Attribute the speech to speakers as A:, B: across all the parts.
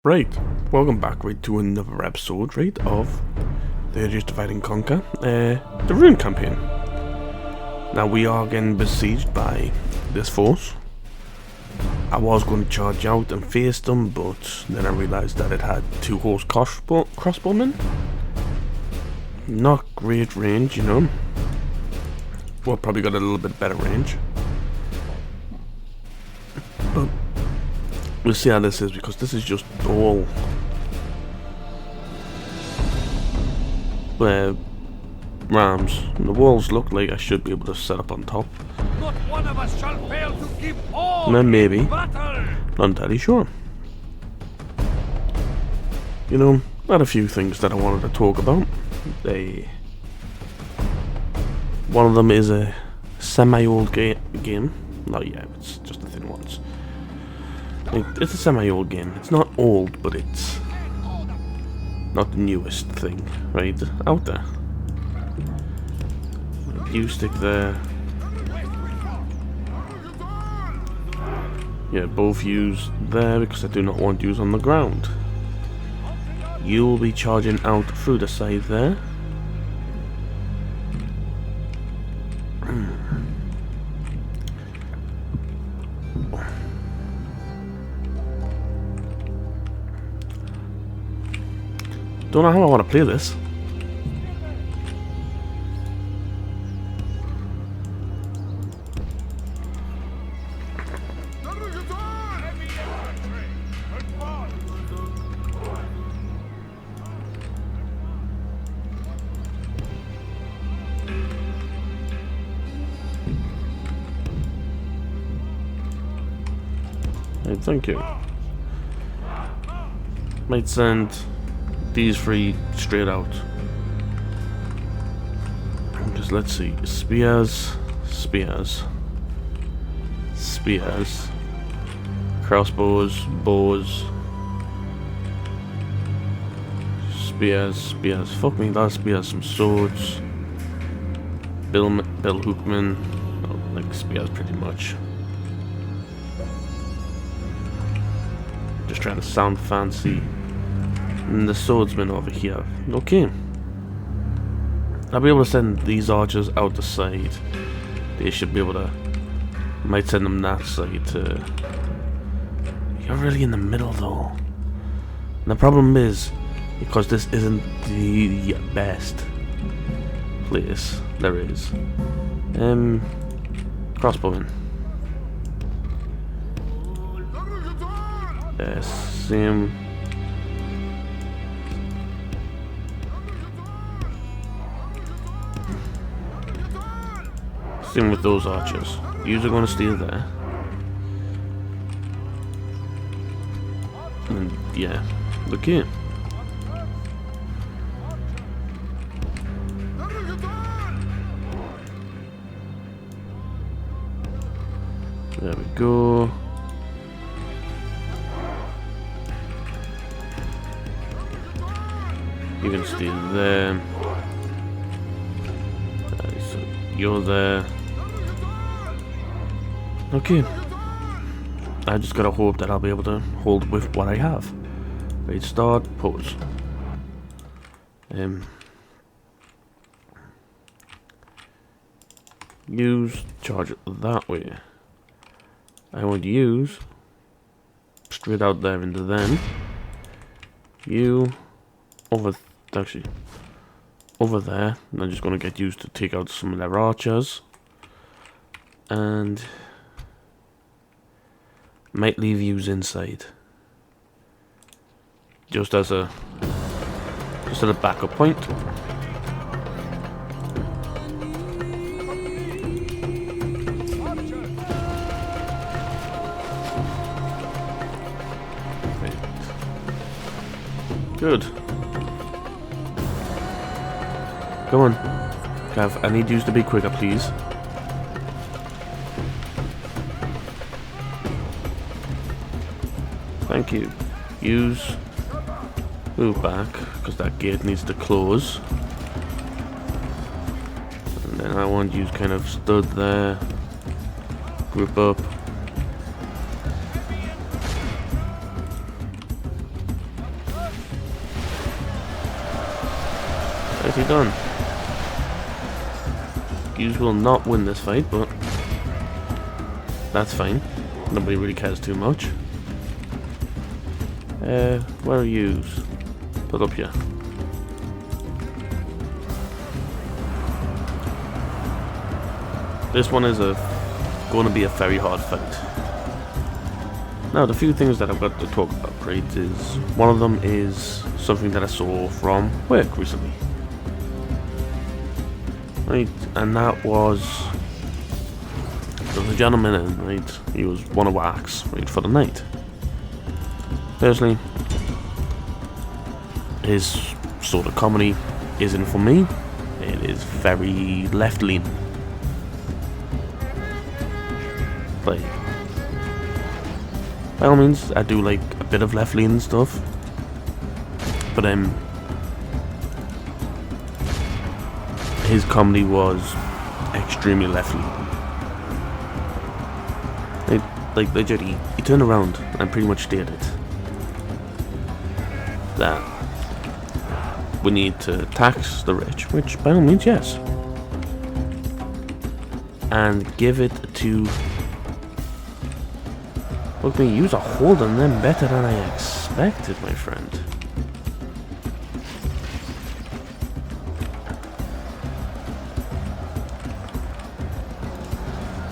A: Right, welcome back to another episode, of the Just Divide and Conquer, the Rune campaign. Now we are getting besieged by this force. I was going to charge out and face them, but then I realised that it had two horse crossbowmen. Not great range, you know. Well, probably got a little bit better range. But we'll see how this is, because this is just all rams. And the walls look like I should be able to set up on top.
B: Not one of us shall fail to give all
A: Then maybe.
B: battle.
A: Not entirely sure. You know, I had a few things that I wanted to talk about. One of them is a semi-old game. No, yeah, it's just a thing once. It's a semi-old game. It's not old, but it's not the newest thing, right, out there. You stick there. Yeah, both use there because I do not want use on the ground. You will be charging out through the side there. Don't know how I want to play this. Hey, thank you. Might send these three straight out. Just let's see. Spears. Crossbows, bows. Spears. Fuck me, that spears, some swords. Bill Hookman. Oh, like spears pretty much. Just trying to sound fancy. And the swordsman over here. Okay. I'll be able to send these archers out the side. They should be able to... Might send them that side to... You're really in the middle though. And the problem is, because this isn't the best place there is. Crossbowman. Same. Same with those archers. Yous are going to stay there. And yeah, okay. There we go. You can stay there. So you're there. Okay. I just gotta hope that I'll be able to hold with what I have. Right, start, pose. Use, charge it that way. I want to use straight out there into them. You over over there. And I'm just gonna get used to take out some of their archers. And might leave yous inside. Just as a backup point. Right. Good. Come on. Cav, I need yous to be quicker, please. Thank you. Use. Move back, because that gate needs to close. And then I want you kind of stood there. Group up. Nicely done. You will not win this fight, but that's fine. Nobody really cares too much. Where are yous? Put up here. This one is going to be a very hard fight. Now, the few things that I've got to talk about, right, is one of them is something that I saw from work recently. Right, and that was there was a gentleman in, right, he was one of wax, right, for the night. Personally, his sort of comedy isn't for me. It is very left-leaning. Like, by all means, I do like a bit of left-leaning stuff, but his comedy was extremely left-leaning. Like legit, he turned around and pretty much stated that we need to tax the rich, which by all means, yes, and give it to. Look, me, you are holding them better than I expected, my friend.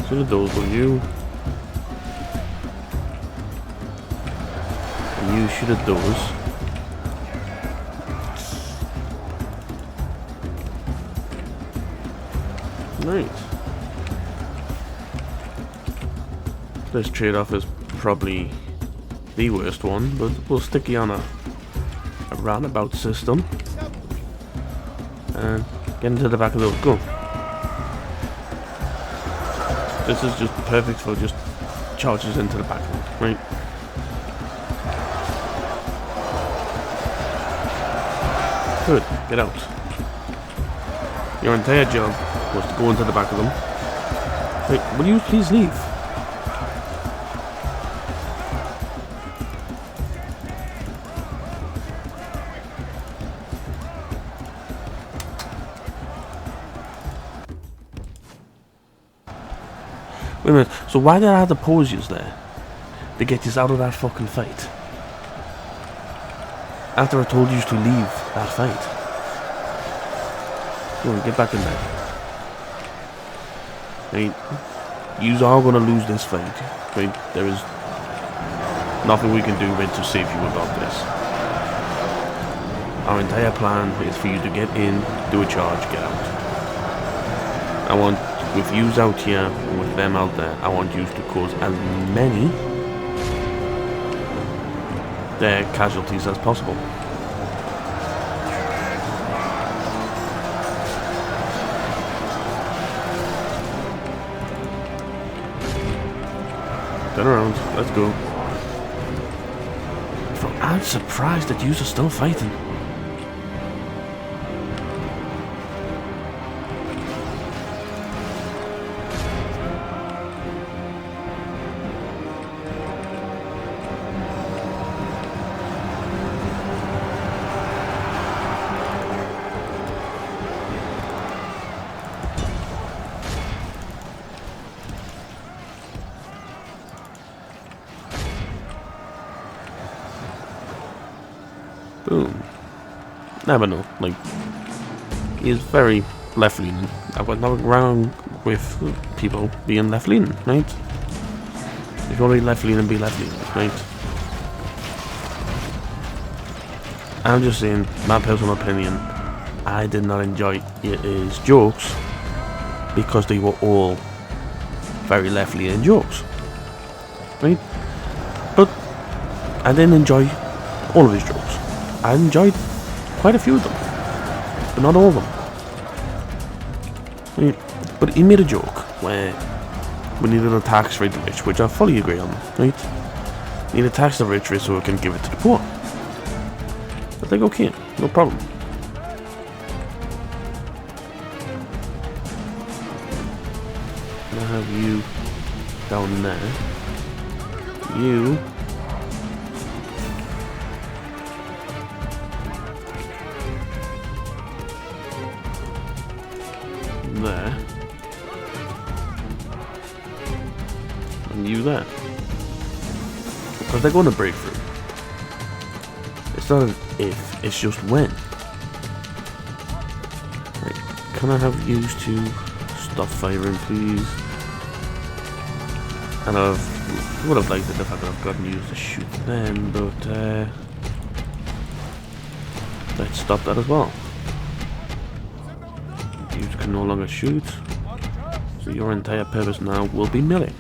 A: So those will you. And you shoot at those. Nice. This trade-off is probably the worst one, but we'll stick you on a roundabout system and get into the back of those. Go. This is just perfect for just charges into the back of it, right? Good, get out. Your entire job was to go into the back of them. Wait, will you please leave? Wait a minute, so why did I have to pose you there? To get you out of that fucking fight? After I told you to leave that fight. Come on, get back in there. Right, you are gonna lose this fight. Right, there is nothing we can do right to save you about this. Our entire plan is for you to get in, do a charge, get out. I want, with yous out here and with them out there, I want yous to cause as many their casualties as possible. Turn around, let's go. I'm surprised that yous are still fighting. Boom. Never know. Like, he's very left-leaning. I've got nothing wrong with people being left-leaning, right? If you want to be left-leaning, be left-leaning, right? I'm just saying, my personal opinion, I did not enjoy his jokes because they were all very left-leaning jokes, right? But I didn't enjoy all of his jokes. I enjoyed quite a few of them, but not all of them. Right? But he made a joke where we needed to tax the rich, which I fully agree on, right? We need to tax the rich so we can give it to the poor. I think okay, no problem. Now have you down there. You. there. Because they're going to break through. It's not an if, it's just when. Right, can I have you to stop firing, please? And I would have liked it if I could have gotten used to shoot them, but let's stop that as well. You can no longer shoot, so your entire purpose now will be melee.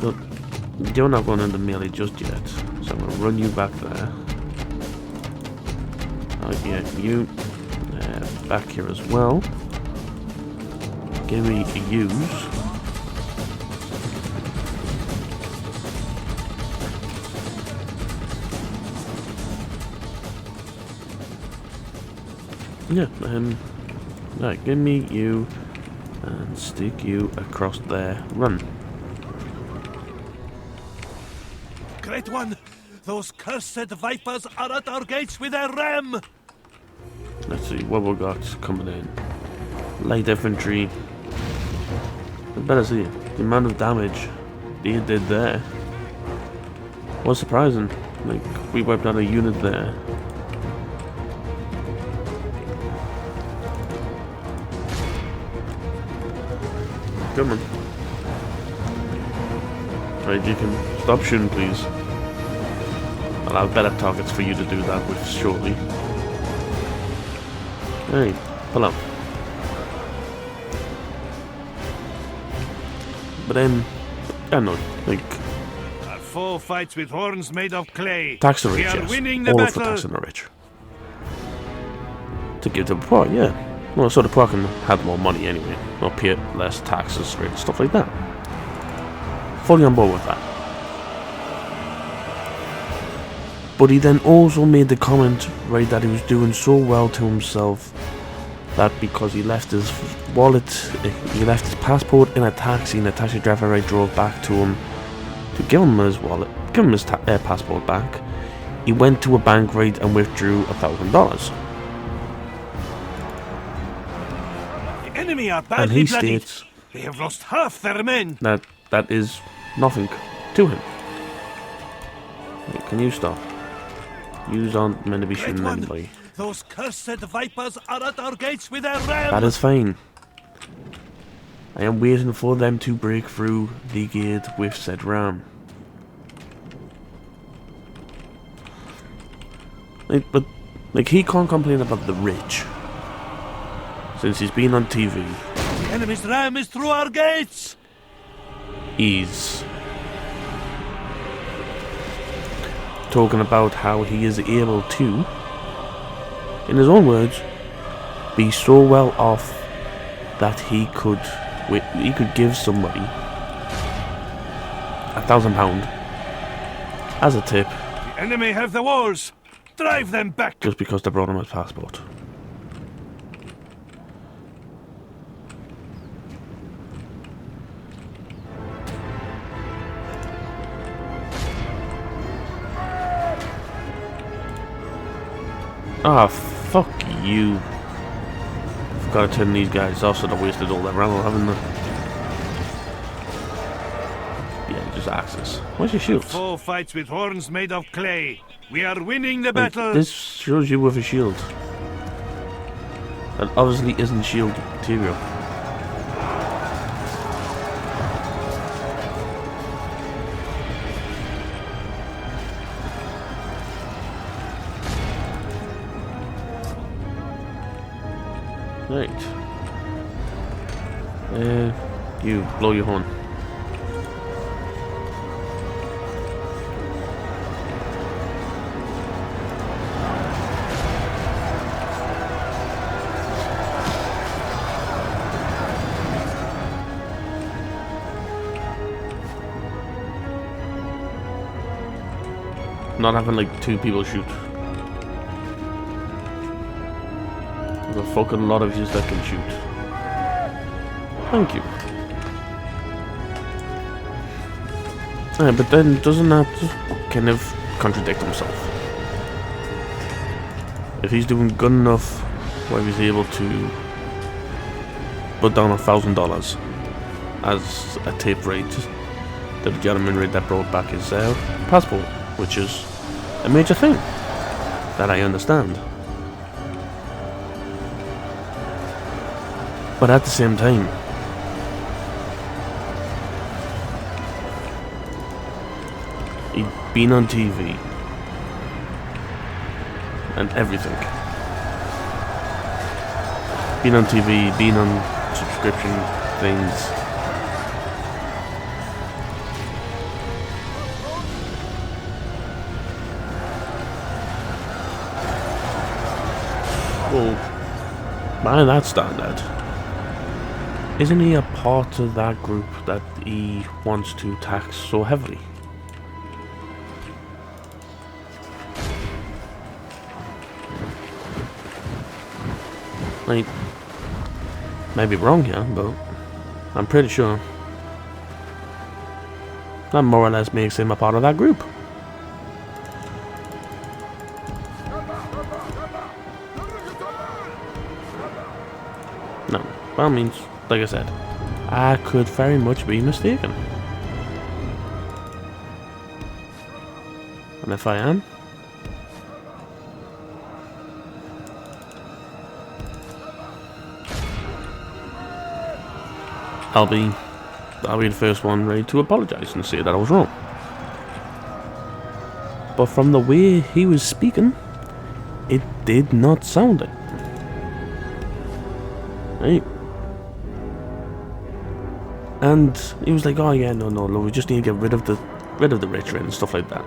A: But you're not going into melee just yet, so I'm going to run you back there. I'll get you back here as well. Give me a use. Yeah, right, give me you and stick you across there. Run.
B: Great one! Those cursed vipers are at our gates with their ram!
A: Let's see what we got coming in. Light infantry. I better see the amount of damage they did there. Was surprising. Like, we wiped out a unit there. Come on. Right, you can stop shooting, please. I'll have better targets for you to do that with shortly. Hey, pull up. But I don't know, like...
B: Our foe fights with horns made of clay.
A: Tax the rich,
B: We are
A: yes.
B: winning the
A: All
B: battle.
A: for taxing the rich. To give to the poor, yeah. Well, so the poor can have more money anyway, or pay less taxes, right, stuff like that. Fully on board with that. But he then also made the comment, right, that he was doing so well to himself that because he left his wallet, he left his passport in a taxi, and the taxi driver right drove back to him to give him his wallet, give him his passport back. He went to a bank right and withdrew $1,000.
B: Enemy are
A: And
B: badly
A: he
B: bloodied.
A: states
B: They have lost half their men.
A: that is nothing to him. Wait, can you stop? You aren't meant to be
B: Great
A: shooting
B: one.
A: anybody.
B: Those cursed vipers are at our gates with their ram.
A: That is fine. I am waiting for them to break through the gate with said ram. But he can't complain about the rich. Since he's been on TV,
B: The enemy's ram is through our gates.
A: he's talking about how he is able to, in his own words, be so well off that he could give somebody £1,000 as a tip
B: The enemy have the walls. Drive them back.
A: just because they brought him his passport. Ah, fuck you. I've got to turn these guys off so they wasted all their ammo, haven't they? Yeah, just axes. Where's your shields?
B: Foe fights with horns made of clay. We are winning the
A: Like,
B: battle.
A: this shows you with a shield. That obviously isn't shield material. Right. You blow your horn. Not having like two people shoot. There's a fucking lot of yous that can shoot. Thank you. But then doesn't that kind of contradict himself? If he's doing good enough where he's able to put down $1,000 as a tip rate, the gentleman right that brought back his passport, which is a major thing that I understand. But at the same time, he'd been on TV and everything. Been on TV, been on subscription things. Well, by that standard, isn't he a part of that group that he wants to tax so heavily? Like, may be wrong here, but I'm pretty sure that more or less makes him a part of that group. No, by all means, like I said, I could very much be mistaken. And if I am, I'll be the first one ready to apologise and say that I was wrong. But from the way he was speaking, it did not sound it. Right? And he was like, "Oh yeah, no, we just need to get rid of the rich and stuff like that."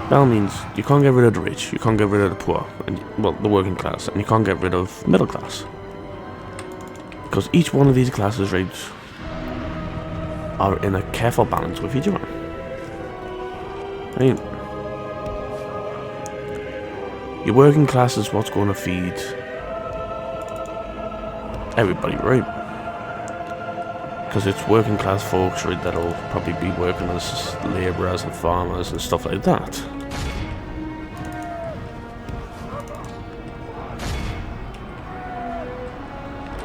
A: By all means, you can't get rid of the rich, you can't get rid of the poor, and well, the working class, and you can't get rid of middle class, because each one of these classes, right, are in a careful balance with each other. Right? Your working class is what's going to feed everybody, right? Because it's working class folks, right, that'll probably be working as labourers and farmers and stuff like that.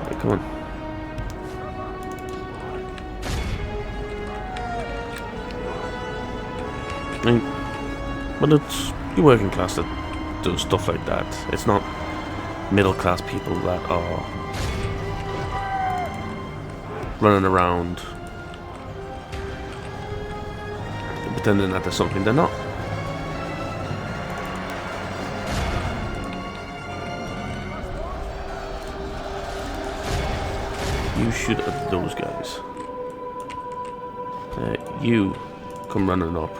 A: Hey, come on. I mean, but it's your working class that do stuff like that. It's not middle class people that are running around pretending that there's something they're not. You shoot at those guys. You come running up.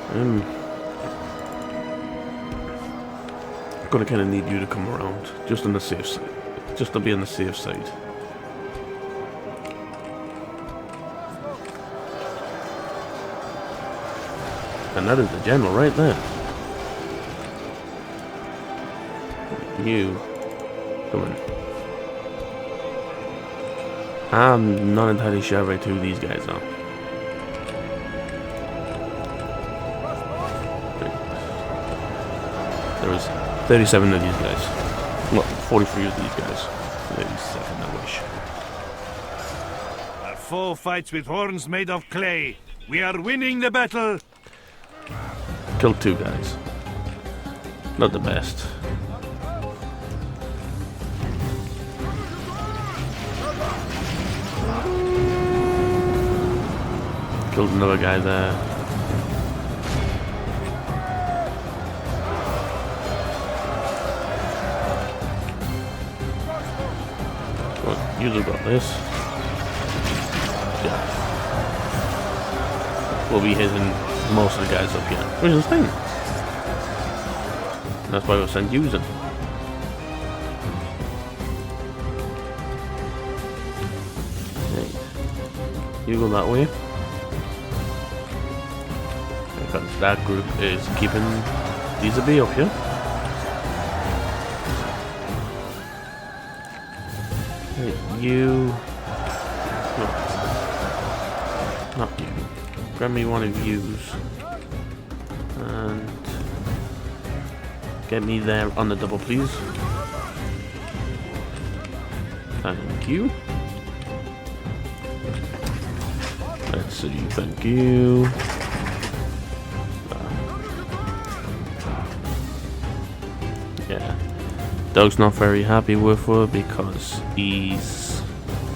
A: I'm gonna kind of need you to come around, just on the safe side, just to be on the safe side. And that is the general right there. You, come on. I'm not entirely sure right who these guys are. There was 37 of these guys. Well, 43 of these guys. 37, I wish.
B: Our foe fights with horns made of clay. We are winning the battle.
A: Killed 2 guys. Not the best. Killed another guy there. You just got this. Yeah. We'll be hitting most of the guys up here. Which is the thing. That's why we'll send using. Hey. You go that way. Because that group is keeping these a bee up here. You... No. Not you. grab me one of yous. And get me there on the double, please. Thank you. Let's see, thank you. Yeah. Doug's not very happy with her because he's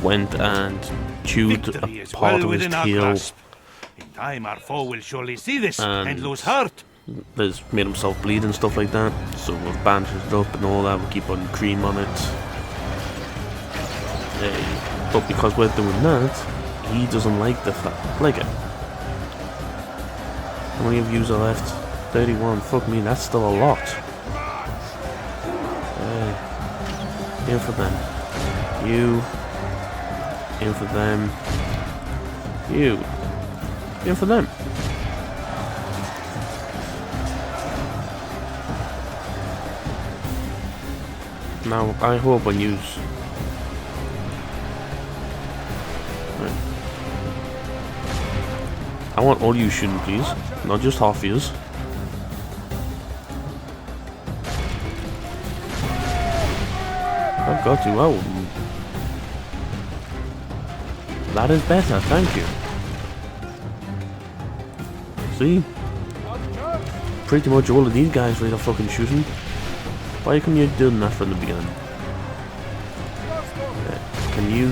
A: went and chewed a part of his tail.
B: In time our foe will surely see this
A: And
B: and lose heart.
A: There's made himself bleed and stuff like that. So we've bandaged it up and all that. We keep on cream on it. But because we're doing that, he doesn't like it. How many of yous are left? 31. Fuck me, that's still a lot. In for them. You. In for them. You. In for them. Now, I hope when you... I want all you shooting, please. Not just half yous. I've got you out. That is better, thank you. See? Pretty much all of these guys really are fucking shooting. Why couldn't you do that from the beginning? Can you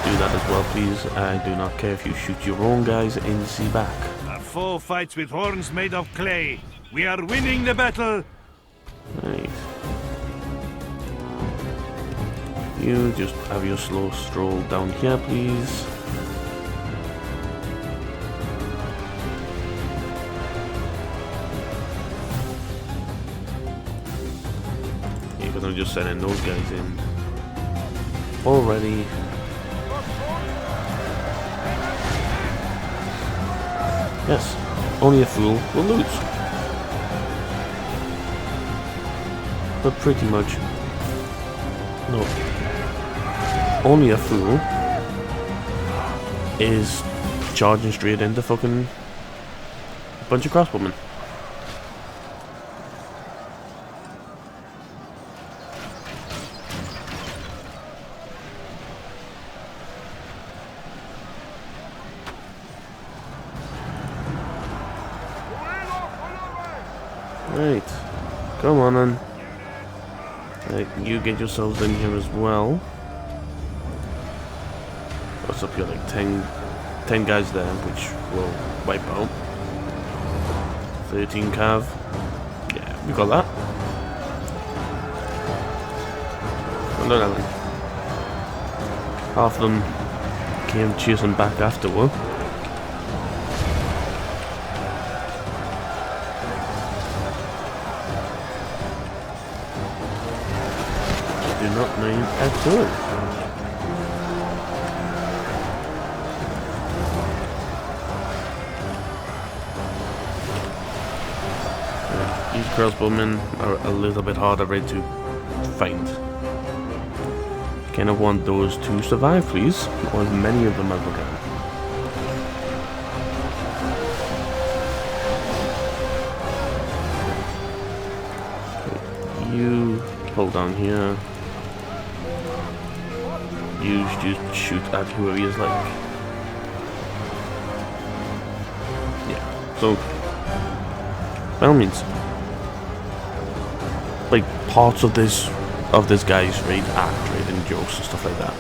A: do that as well, please? I do not care if you shoot your own guys in the back.
B: Our foe fights with horns made of clay. We are winning the battle.
A: Right. You just have your slow stroll down here, please. Yeah, because I'm just sending those guys in already. Yes, only a fool will lose. But pretty much, no. Only a fool is charging straight into fucking a bunch of crossbowmen. Right, come on then. Right, you get yourselves in here as well. What's up here, like 10 guys there, which will wipe out. 13 cav. Yeah, we got that. And then half of them came chasing back afterward. Do not mean at all. These crossbowmen are a little bit harder to find. Kind of want those to survive, please, or as many of them as we can. You hold down here. You just shoot at whoever he is like. Yeah. So, by all means. Like parts of this guy's raid act, raid and jokes and stuff like that,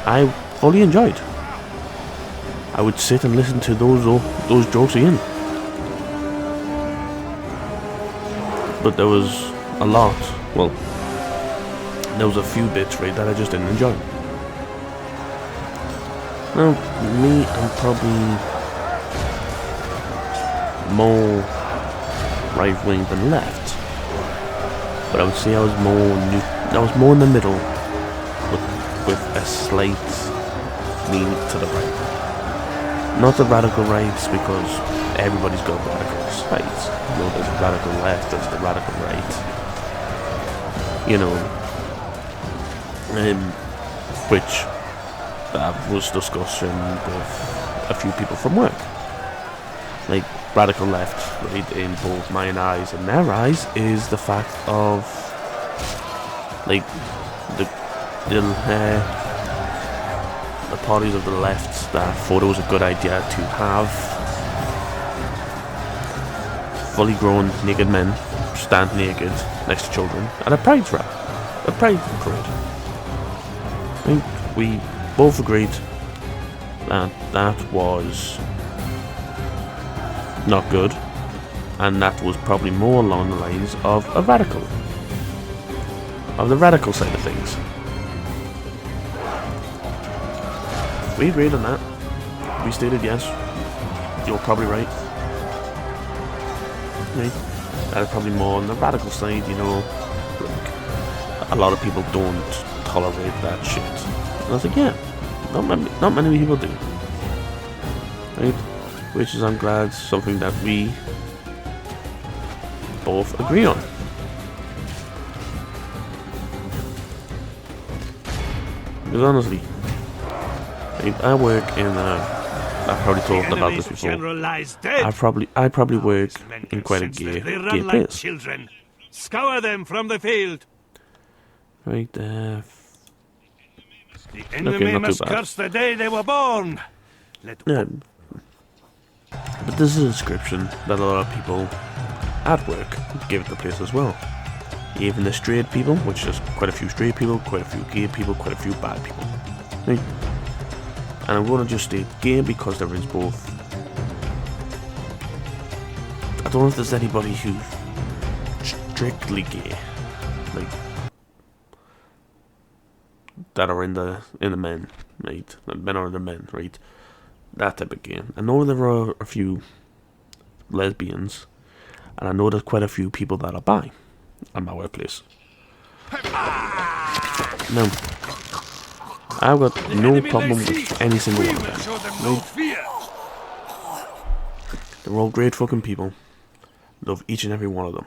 A: I fully enjoyed. I would sit and listen to those jokes again. But there was a lot. Well, there was a few bits right that I just didn't enjoy. Now, me, I'm probably more right-wing than left. But I would say I was more in the middle, with a slight lean to the right. Not the radical rights, because everybody's got radical rights. You know, there's the radical left, there's the radical right. You know, which that I was discussing with a few people from work. Like, radical left, right, in both mine eyes and their eyes, is the fact of, like, the parties of the left that thought it was a good idea to have fully grown naked men stand naked next to children at a pride parade. I think we both agreed that that was not good, and that was probably more along the lines of the radical side of things. We agreed on that. We stated yes. You're probably right. Right. That is probably more on the radical side, you know. Like, a lot of people don't tolerate that shit. And I was like, yeah, not many people do. Right? Which is, I'm glad, something that we both agree on. Because honestly, I work in I've probably talked about this before. I probably work in quite a gay place.
B: Children. Scour them from the field.
A: Right there.
B: The enemy must curse the day they were born.
A: Yeah. But this is a description that a lot of people at work give the place as well. Even the straight people, which is quite a few straight people, quite a few gay people, quite a few bad people. Right? And I'm going to just state gay because there is both. I don't know if there's anybody who's strictly gay, like that are in the men, right? That men are the men, right? That type of gay. I know there are a few lesbians, and I know there's quite a few people that are bi at my workplace. Now, I've got no problem with any single one of them. Right? They're all great fucking people. Love each and every one of them.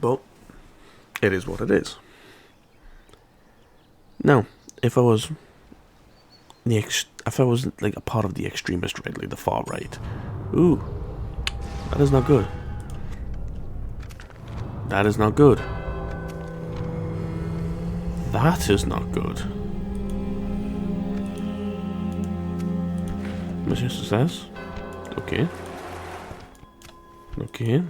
A: But it is what it is. Now, if I was like a part of the extremist right, like the far right, ooh, that is not good. That is not good. That is not good. Mission success. Okay. Okay.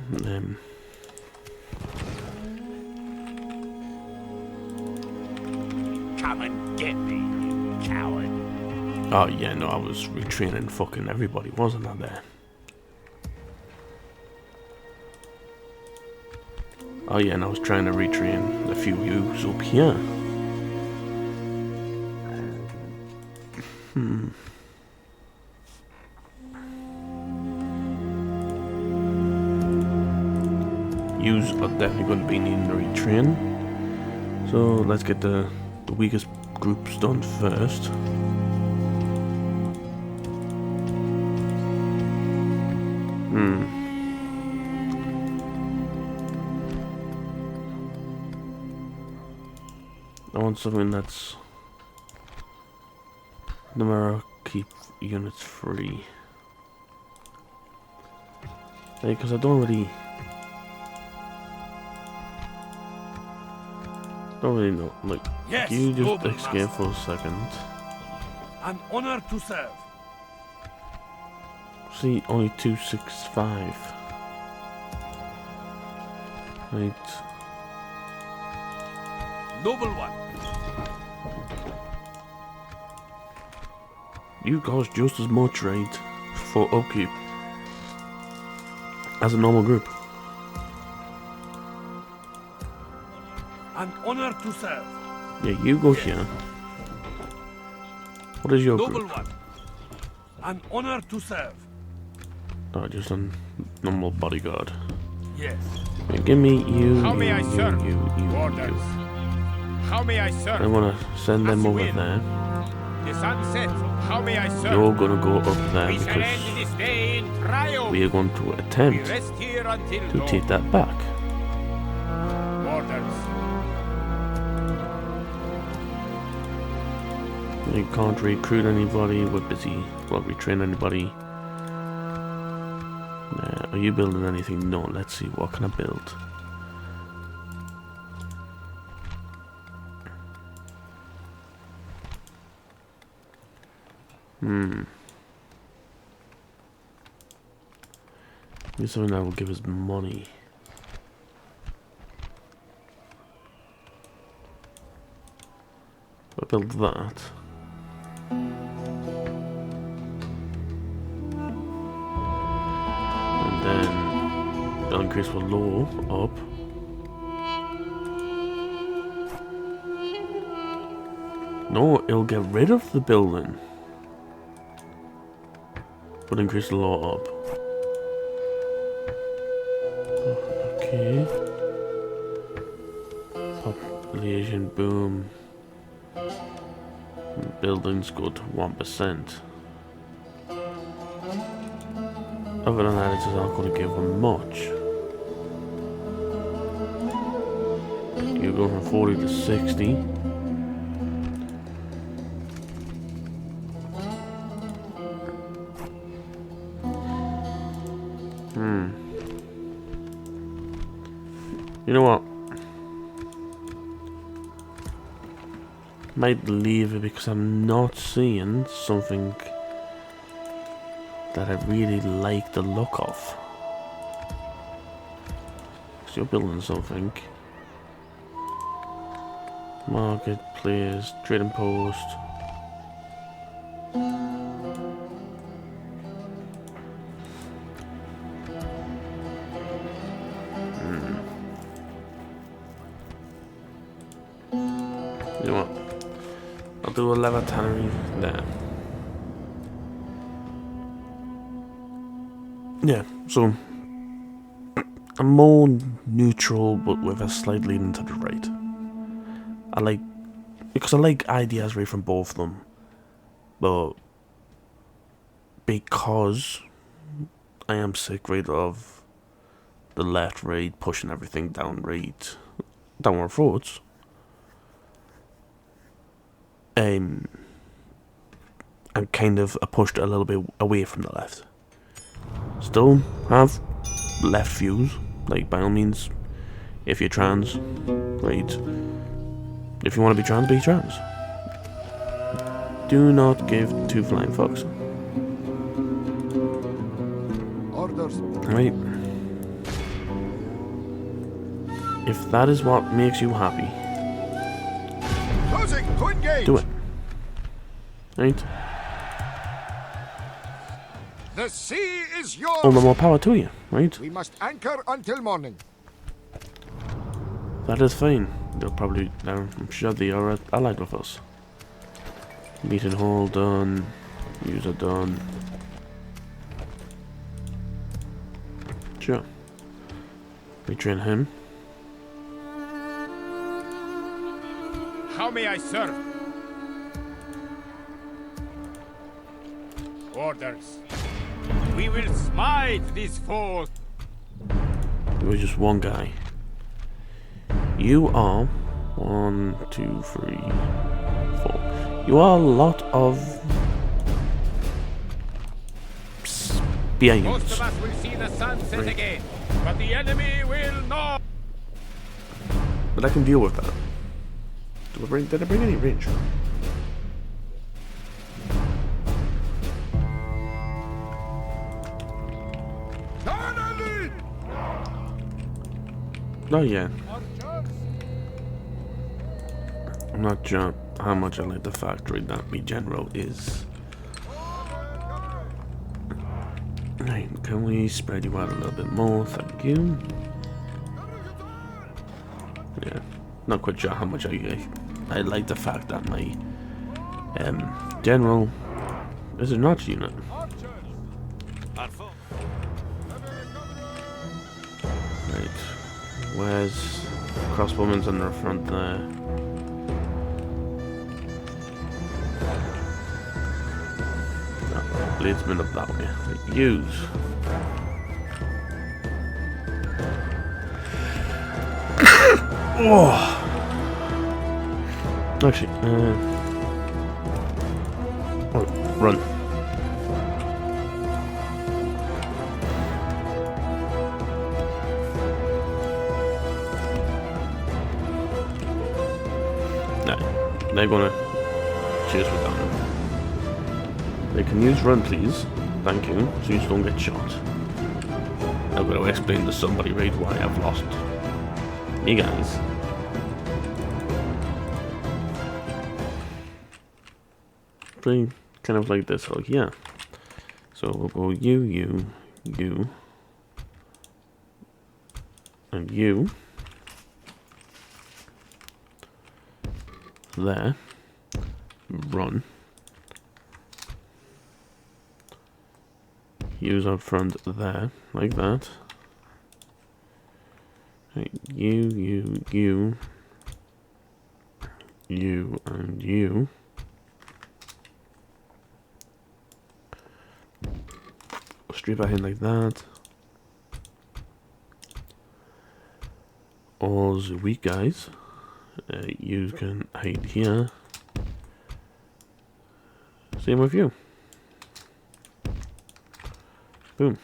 B: Come and get me, you coward.
A: Oh yeah, no, I was retraining fucking everybody, wasn't I there? Oh yeah, and I was trying to retrain a few youths up here. Yous are definitely going to be needing to retrain. So let's get the weakest groups done first. I want something that's numeric, keep units free. Because I don't really know. Like,
B: yes,
A: you just
B: noble
A: escape
B: master.
A: for a second.
B: An honor to serve.
A: See, only 265. Right.
B: Noble one.
A: You cost just as much, right, for upkeep as a normal group.
B: An honor to serve.
A: Yeah, you go here. What is your
B: Noble
A: group?
B: one. An honor to serve.
A: Oh, just a normal bodyguard.
B: Yes.
A: Yeah, give me you,
C: How may I serve?
A: you.
C: Orders. How may I serve?
A: I want to send them
C: As you
A: over
C: will.
A: there.
C: The sun sets. How may I serve?
A: You're gonna go up there
C: We shall end
A: because
C: this day in triumph.
A: we are going to
C: We
A: attempt
C: rest here until
A: to
C: dawn.
A: take that back.
C: Orders.
A: You can't recruit anybody. We're busy. Well, retrain anybody. Are you building anything? No. Let's see. What can I build? Need something that will give us money. We'll build that. And then they'll increase the law up. No, it'll get rid of the building. But increase the law up. Okay. Population boom. Buildings go to 1%. Other than that, it's not going to give them much. You go from 40 to 60. You know what? Might leave it because I'm not seeing something that I really like the look of. So you're building something. Marketplace, trading post. You know what? I'll do a leather tannery there. Yeah, so I'm more neutral but with a slight leaning to the right. I like ideas right from both of them. But because I am sick right of the left right pushing everything down our throats. I'm kind of pushed a little bit away from the left. Still have left views, like by all means, if you're trans, right? If you want to be trans, be trans. Do not give two flying fucks.
D: Orders.
A: Right? If that is what makes you happy,
D: Closing to engage.
A: do it. Right?
D: The sea is yours.
A: All the more power to you, right?
D: We must anchor until morning.
A: That is fine. They'll probably, I'm sure they are allied with us. Meeting hall done. User done. Sure. Retrain him.
C: How may I serve? Orders. We will smite this foe.
A: It was just one guy. You are 1, 2, 3, 4. You are a lot of
C: Most
A: BAUs.
C: of us will see the sun set
A: Right.
C: again, but the enemy will not.
A: But I can deal with that. Did I bring any range? Not yet. I'm not sure how much I like the factory that me general is. Right, can we spread you out a little bit more? Thank you. Yeah, not quite sure how much I like the fact that my general is a notch unit. Right, where's crossbowman's on the front there? No, bladesman up that way. Right, use. Oh. Actually, run. Nah, they're gonna chase me down. They can use run, please. Thank you, so you just don't get shot. I've got to explain to somebody right why I've lost you guys. Play kind of like this, like, yeah. So we'll go you, and you. There. Run. Use up front there, like that. Right, you, and you. Straight back in like that. All the weak guys, you can hide here. Same with you. Boom.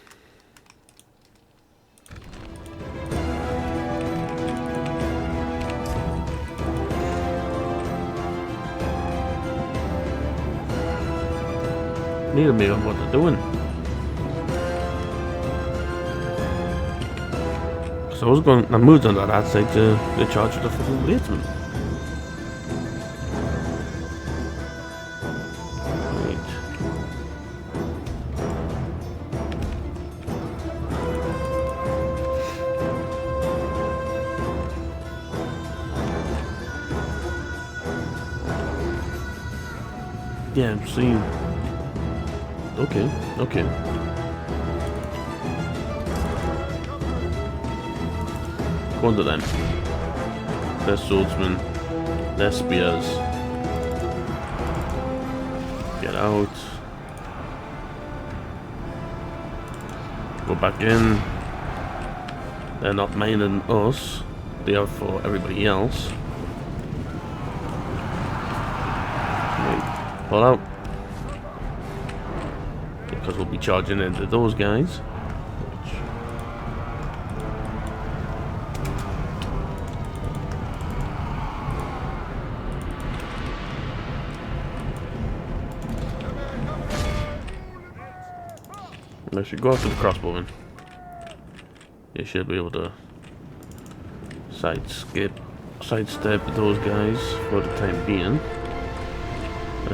A: Need to make up what they're doing. So I moved on that side to the charge of the fucking bladesman. Yeah, see. Okay. Go on to them. Their swordsmen. Their spears. Get out. Go back in. They're not minding us. They are for everybody else. Pull out. Because we'll be charging into those guys. I should go after the crossbowmen. You should be able to sidestep those guys for the time being.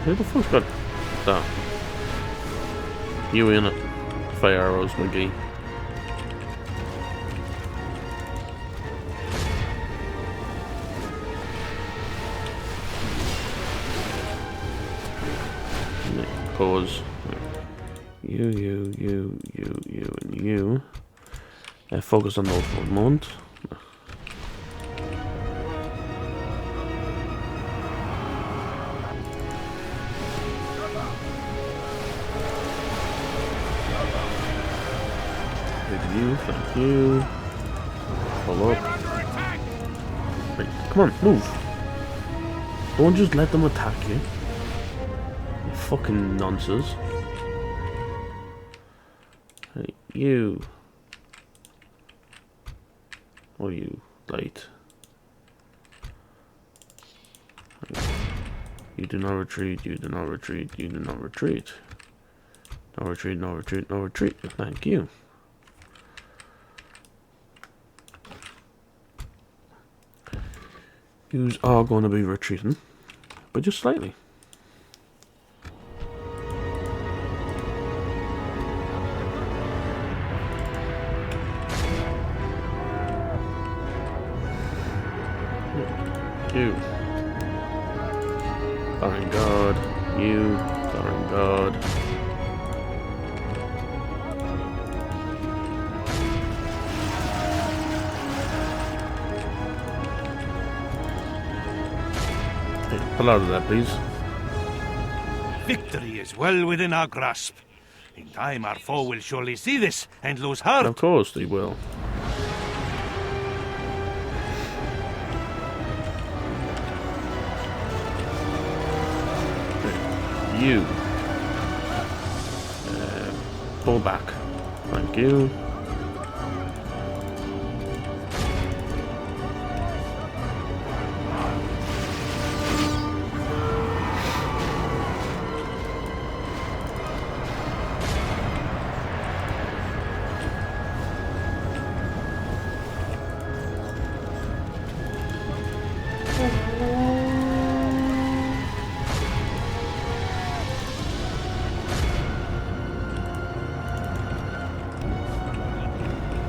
A: Who the fuck's got that? You in it. Fire arrows, McGee. Pause. You, and you. Focus on those for a moment. Thank you. Pull up. Right, come on, move. Don't just let them attack you. You fucking nonsense. Hey, you. What are you, late? You do not retreat, you do not retreat, you do not retreat. No retreat, no retreat, no retreat. Thank you. Yous are going to be retreating, but just slightly. You. Thank God. You. Thank God. Pull out of that, please.
B: Victory is well within our grasp. In time, our foe will surely see this and lose heart.
A: Of course they will. Okay. You. Pull back. Thank you.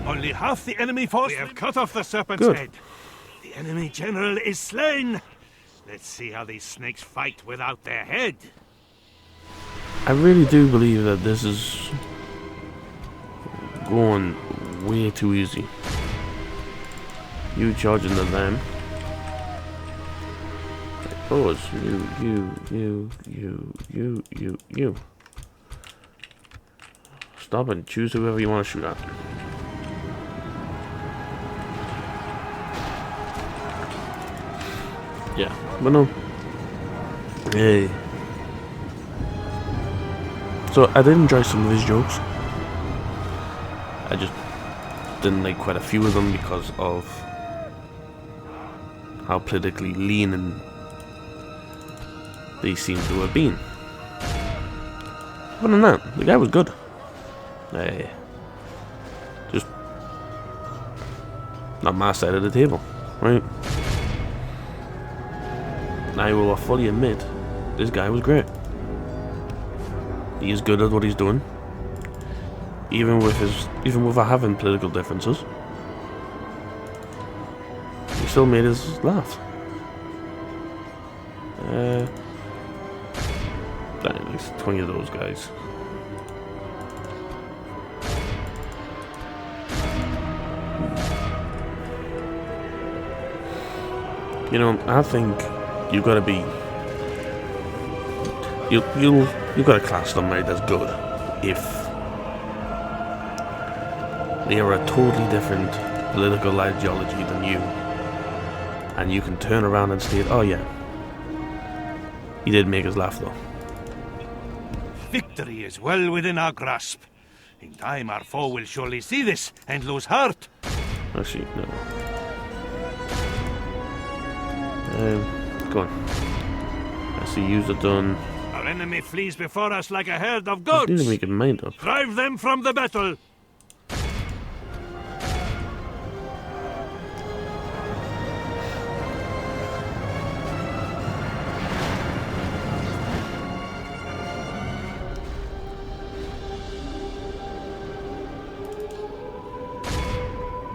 B: Only half the enemy force. We have cut off the serpent's
A: Good.
B: head. The enemy general is slain. Let's see how these snakes fight without their head.
A: I really do believe that this is going way too easy. You charging the them. Oh, it's you. Stop and choose whoever you want to shoot at. Yeah, but no. Hey. So I did enjoy some of his jokes. I just didn't like quite a few of them because of how politically leaning they seem to have been. Other than that, the guy was good. Hey. Just not my side of the table, right? I will fully admit, this guy was great. He is good at what he's doing, even without having political differences. He still made us laugh. At least 20 of those guys. You know, I think you gotta be. You gotta class them right as good if they are a totally different political ideology than you, and you can turn around and state, "Oh yeah, he did make us laugh though."
B: Victory is well within our grasp. In time, our foe will surely see this and lose heart.
A: Actually, no. Go on. I see yous are done.
B: Our enemy flees before us like a herd of
A: I need
B: goats.
A: to make a mind up.
B: Drive them from the battle.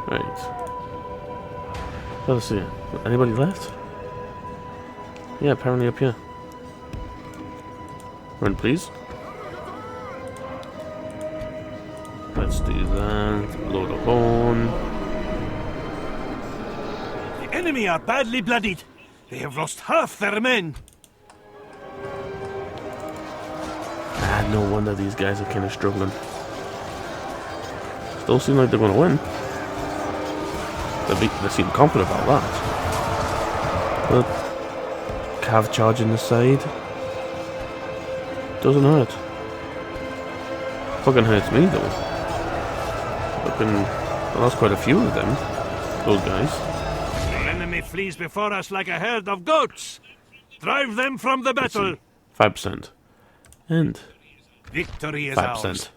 A: Right. Let's see. Anybody left? Yeah, apparently up here. Run, please. Let's do that. Load a horn.
B: The enemy are badly bloodied. They have lost half their men.
A: Ah, no wonder these guys are kind of struggling. Still seem like they're going to win. They seem confident about that. But Cav charging the side doesn't hurt. Fucking hurts me though. I lost quite a few of them. Those guys.
B: The enemy flees before us like a herd of goats. Drive them from the battle.
A: 5%. And
B: Victory is
A: 5%.
B: ours.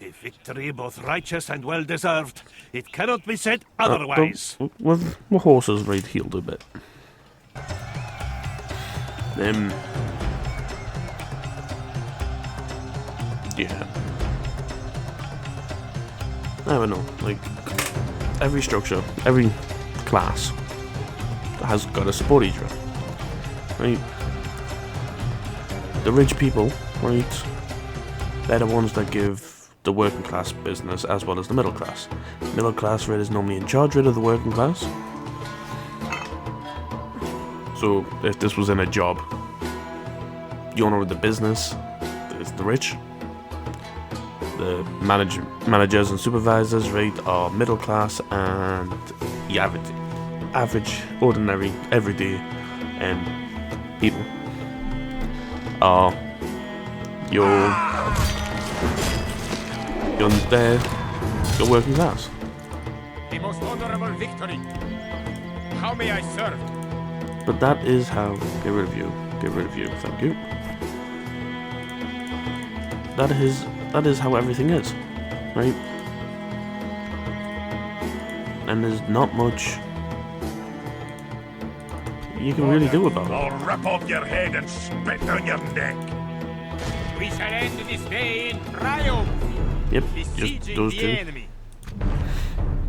B: A victory both righteous and well deserved. It cannot be said otherwise.
A: With my horses right healed a bit. Yeah. I don't know. Like every structure, every class has got to support each other. Right? The rich people, right? They're the ones that give the working class business as well as the middle class. Middle class is normally in charge of the working class. So if this was in a job, the owner of the business is the rich. The managers and supervisors, right, are middle class, and the average, ordinary, everyday people are your you're working class.
C: A most honorable victory. How may I serve?
A: But that is how. Get rid of you. Get rid of you. Thank you. That is how everything is, right? And there's not much you can really do about it.
E: I'll rip off your head and spit down your neck.
C: We shall end this day in triumph.
A: Yep, just
C: Besieging
A: those
C: the
A: two.
C: enemy.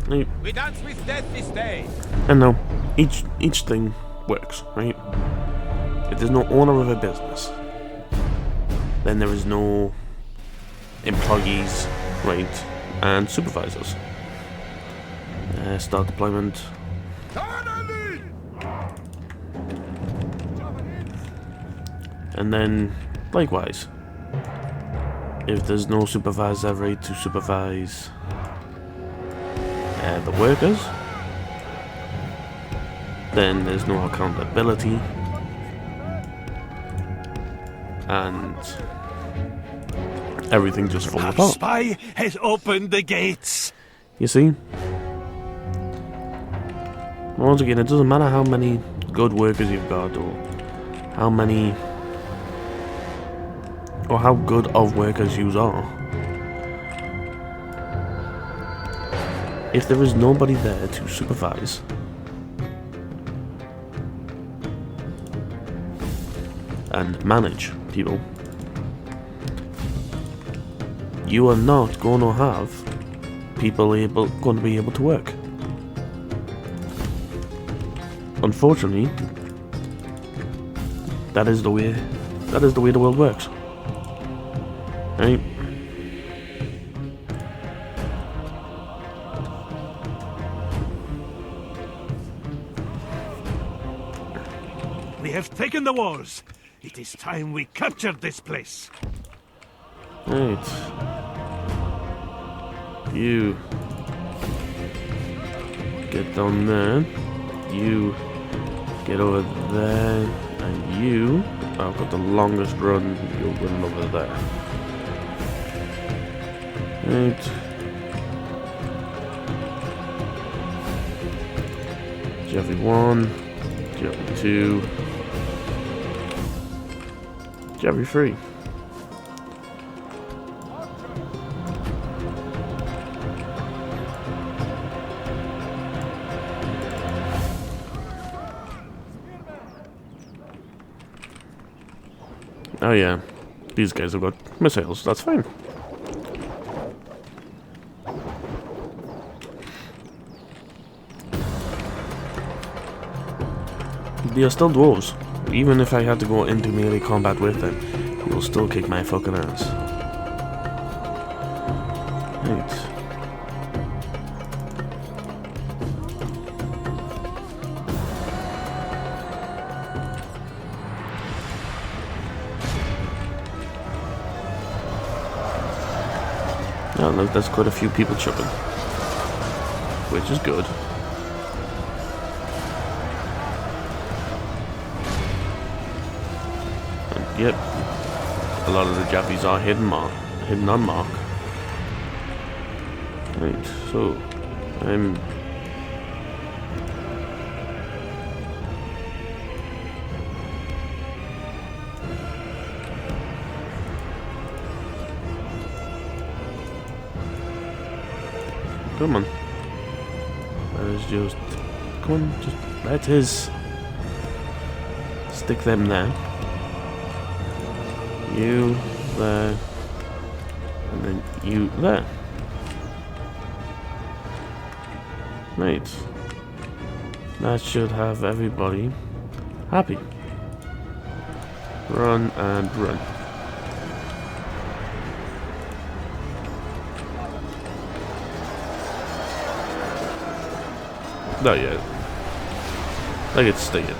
A: Right.
C: We dance with death this day.
A: And now, each thing works, right? If there's no owner of a business, then there is no employees, right, and supervisors. Start deployment. And then, likewise, if there's no supervisor ready to supervise the workers, then there's no accountability, and everything just falls
B: Our
A: apart.
B: spy has opened the gates.
A: You see? Once again, it doesn't matter how many good workers you've got, or how many, or how good of workers you are. If there is nobody there to supervise, and manage people, you are not going to have people going to be able to work. Unfortunately, that is the way the world works. Right?
B: We have taken the walls. It is time we captured this place.
A: Right. You get down there. You get over there. And you, I've got the longest run. You'll run over there. Right. Jeffy 1. Jeffy 2. Jeffy 3. Oh yeah, these guys have got missiles, that's fine. They are still dwarves. Even if I had to go into melee combat with them, he will still kick my fucking ass. Right. Oh, look, there's quite a few people chipping, which is good. And yep, a lot of the Jaffies are hidden on mark. Right, so I'm come on. That is just... Come on, just let his... Stick them there. You there. And then you there. Right. That should have everybody happy. Run and run. Not yet. Like it's stated.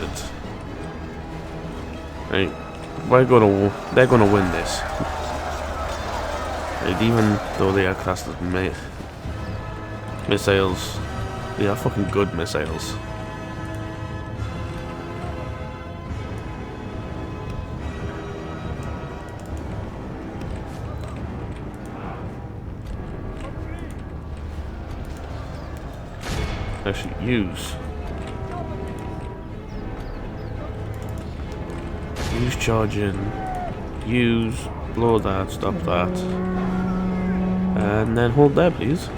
A: Right. They're gonna win this. Right, even though they are classed as missiles, they are fucking good missiles. actually use. Use charging. Use, blow that, stop that. And then hold there, please.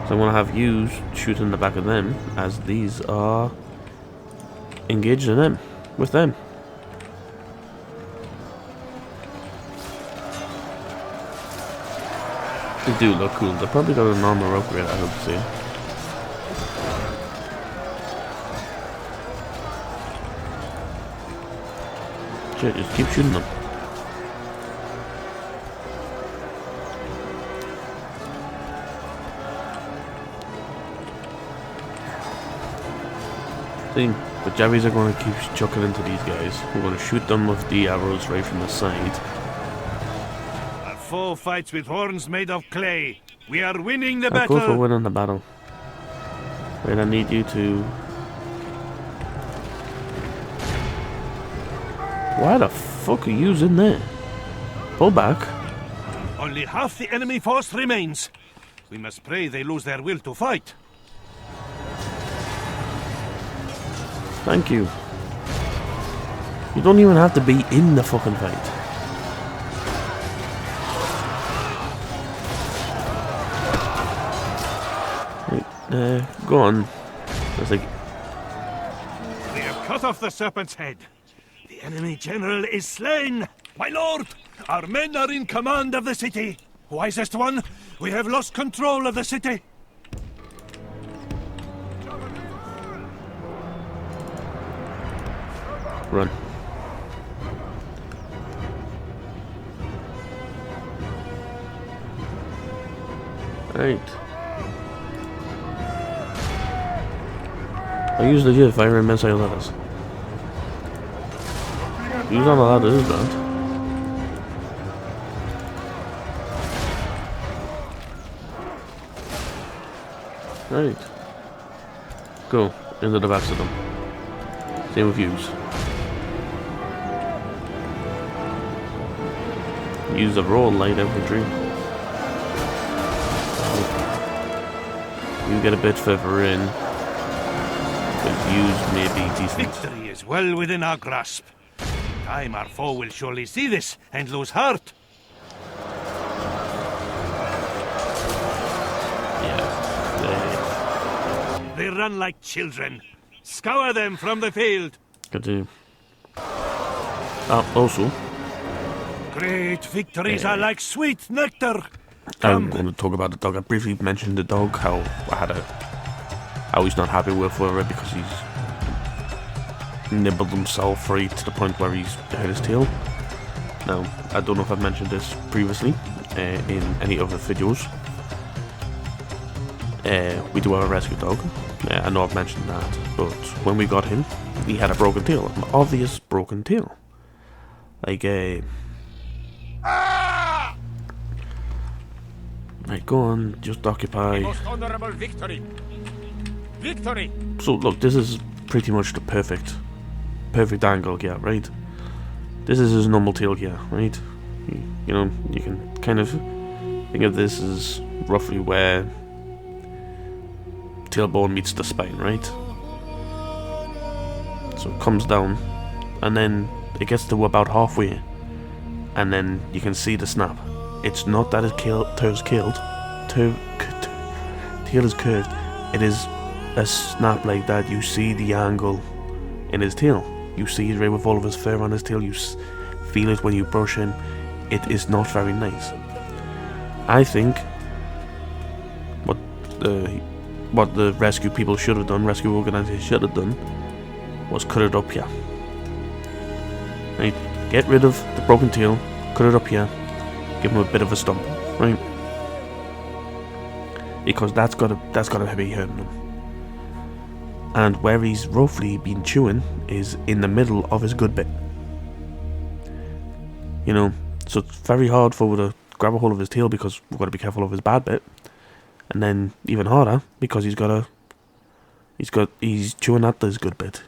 A: So I'm going to have use shoot in the back of them as these are engaged in them, with them. They do look cool. They probably got an armor upgrade, I hope to see. Shit, just keep shooting them. See, the jabbies are going to keep chucking into these guys. We're going to shoot them with the arrows right from the side.
B: A foe fights with horns made of clay. We are winning the
A: Of course we're
B: battle.
A: winning the battle. Right, I need you to... Why the fuck are you in there? Pull back.
B: Only half the enemy force remains. We must pray they lose their will to fight.
A: Thank you. You don't even have to be in the fucking fight. Right, go on. It's like...
B: We have cut off the serpent's head. The enemy general is slain. My lord, our men are in command of the city. Wisest one, we have lost control of the city.
A: Run. Right. I usually do fire and missile ladders. Use on a ladder is that. Right. Go into the backs of them. Same with use. Use the raw light infantry. You get a bit further in. But use may be decent.
B: Victory is well within our grasp. In time our foe will surely see this and lose heart.
A: Yeah.
B: They run like children. Scour them from the field.
A: Continue. Also,
B: Great victories are like sweet nectar.
A: I'm going to talk about the dog. I briefly mentioned the dog, how he's not happy with it because he's nibbled himself free to the point where he's hurt his tail. Now, I don't know if I've mentioned this previously in any other videos. We do have a rescue dog. I know I've mentioned that, but when we got him, he had a broken tail, an obvious broken tail. Like right, go on, just occupy.
C: Most honorable victory. Victory!
A: So look, this is pretty much the perfect angle here, right? This is his normal tail here, right? You know, you can kind of think of this as roughly where tailbone meets the spine, right? So it comes down, and then it gets to about halfway, and then you can see the snap. It's not that his tail is curved. It is a snap like that. You see the angle in his tail. You see it right with all of his fur on his tail. You feel it when you brush him. It is not very nice. I think what the rescue people should have done, rescue organization should have done, was cut it up here. Right, get rid of the broken tail, cut it up here, give him a bit of a stump, right? Because that's gotta be hurting him. And where he's roughly been chewing is in the middle of his good bit. You know, so it's very hard for to grab a hold of his tail because we've got to be careful of his bad bit. And then even harder because he's chewing at his good bit.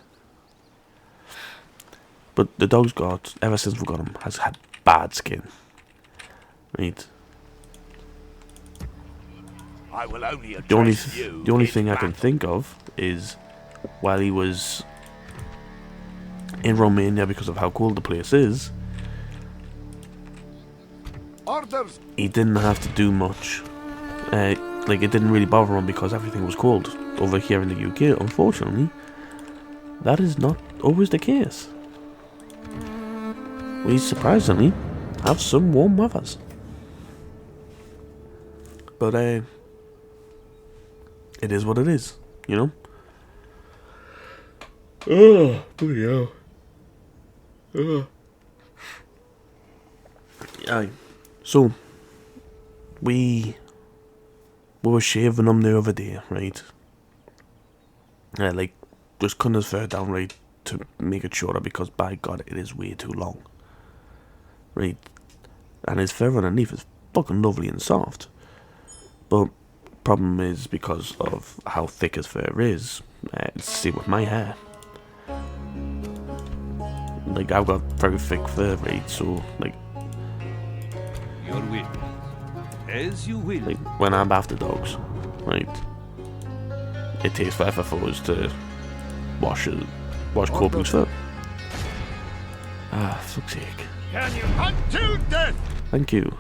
A: But the dog's got, ever since we got him, has had bad skin. Right.
E: I will only
A: The only
E: address you
A: the only
E: in
A: thing I can
E: battle.
A: think of is while he was in Romania, because of how cold the place is,
D: Orders.
A: he didn't have to do much. Like, it didn't really bother him because everything was cold. Over here in the UK, unfortunately, that is not always the case. We surprisingly have some warm weathers. But it is what it is, you know? Oh, bloody hell. Aye. So, we were shaving them the other day, right? Like, just cutting his fur down, right, to make it shorter, because by God, it is way too long. Right? And his fur underneath is fucking lovely and soft. But, problem is, because of how thick his fur is, it's the same with my hair. Like, I've got very thick fur, right, so, like,
B: Your will. As you will.
A: like, when I'm after dogs, right, it takes forever for us to wash Corbu's fur. Ah, fuck's sake.
E: Can you hunt to death?
A: Thank you.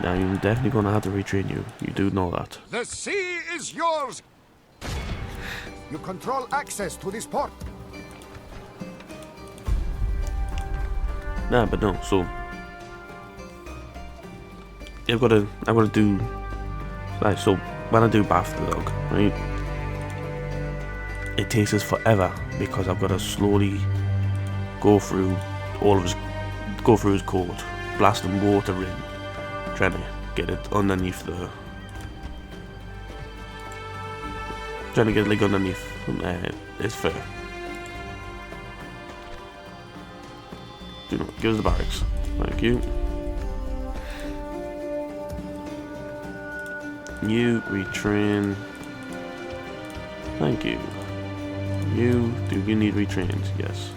A: Now, you're definitely gonna have to retrain you. You do know that.
D: The sea is yours. You control access to this port.
A: Nah, but no, so I've gotta do, right, so when I do bath the dog, right, it takes us forever because I've gotta slowly go through his coat, blasting water in, trying to get it underneath his fur. Give us the barracks. Thank you. You retrain. Thank you. Do you need retrained? Yes.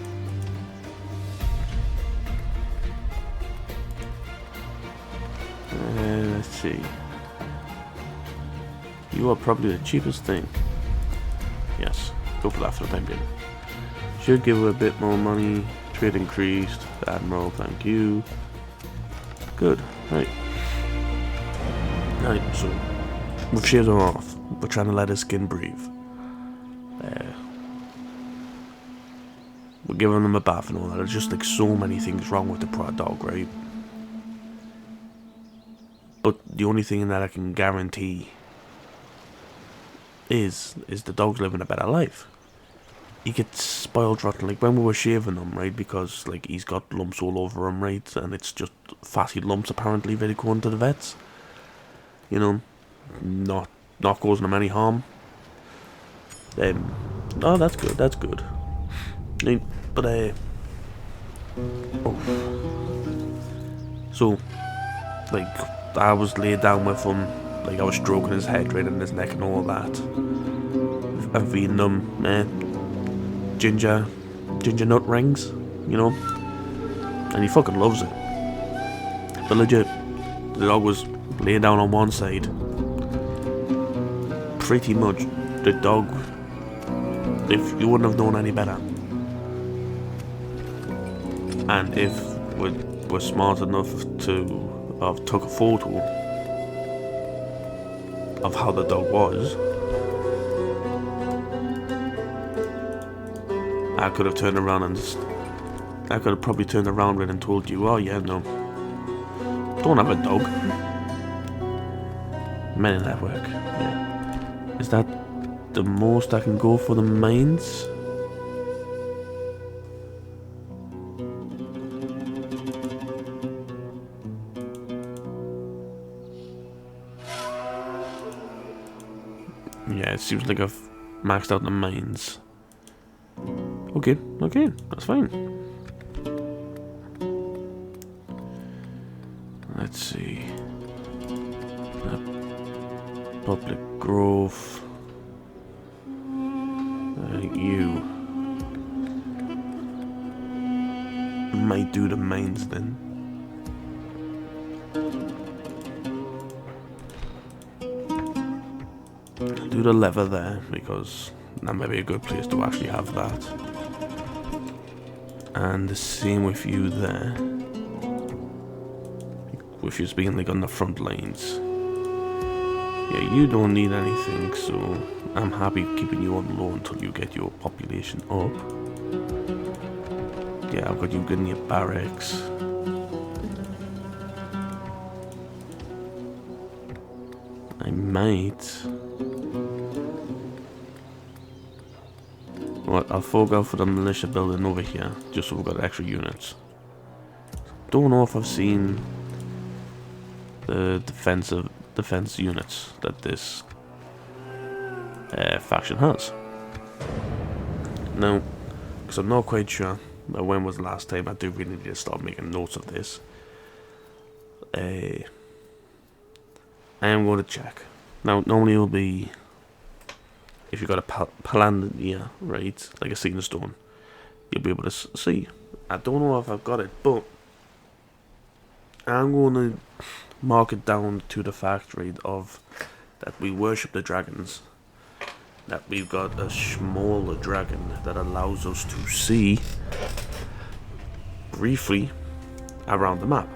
A: Let's see. You are probably the cheapest thing. Yes. Go for that for the time being. Should give her a bit more money. Trade increased. Admiral, thank you. Good. Right. Right, so we've shaved him off. We're trying to let his skin breathe. We're giving him a bath and all that. There's just like so many things wrong with the poor dog, right? But the only thing that I can guarantee is the dog's living a better life. He gets spoiled rotten, like when we were shaving him, right, because like he's got lumps all over him, right, and it's just fatty lumps apparently very going to the vets. You know, not causing him any harm. Oh, that's good. But so, like, I was laid down with him, like I was stroking his head, right, and his neck and all that, and feeding him, ginger nut rings, you know, and he fucking loves it. But legit, the dog was laying down on one side. Pretty much, the dog, if you wouldn't have known any better, and if we're smart enough to have took a photo of how the dog was, I could have turned around I could have probably turned around and told you, oh yeah, no, don't have a dog. Men in that work, yeah. Is that the most I can go for the mines? Yeah, it seems like I've maxed out the mines. Okay, that's fine. Let's see. Public growth. You might do the mines then. do the lever there, because that may be a good place to actually have that. And the same with you there. With you being like on the front lines. Yeah, you don't need anything, so I'm happy keeping you on low until you get your population up. Yeah, I've got you getting your barracks. I might. Well, I'll forego for the militia building over here, just so we've got extra units. Don't know if I've seen the defense units that this faction has. Now, because I'm not quite sure, but when was the last time, I do really need to start making notes of this. I am going to check. Now, normally it will be, if you've got a palantir, right, like a scene stone, you'll be able to see. I don't know if I've got it, but I'm going to mark it down to the fact, right, of that we worship the dragons, that we've got a smaller dragon that allows us to see briefly around the map.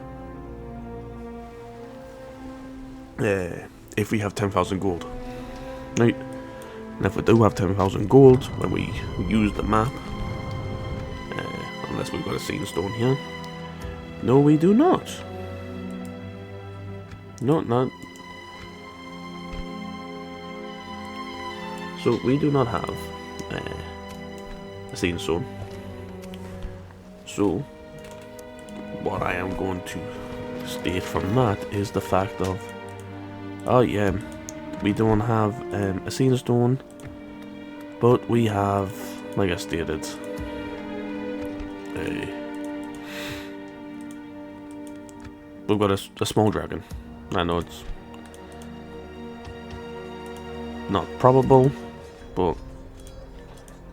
A: If we have 10,000 gold, right? And if we do have 10,000 gold when we use the map, unless we've got a scene stone here, no, we do not. Not. So we do not have a scene stone. So what I am going to state from that is the fact of, oh yeah, we don't have a scene stone, but we have, like I stated, we've got a small dragon. I know it's not probable, but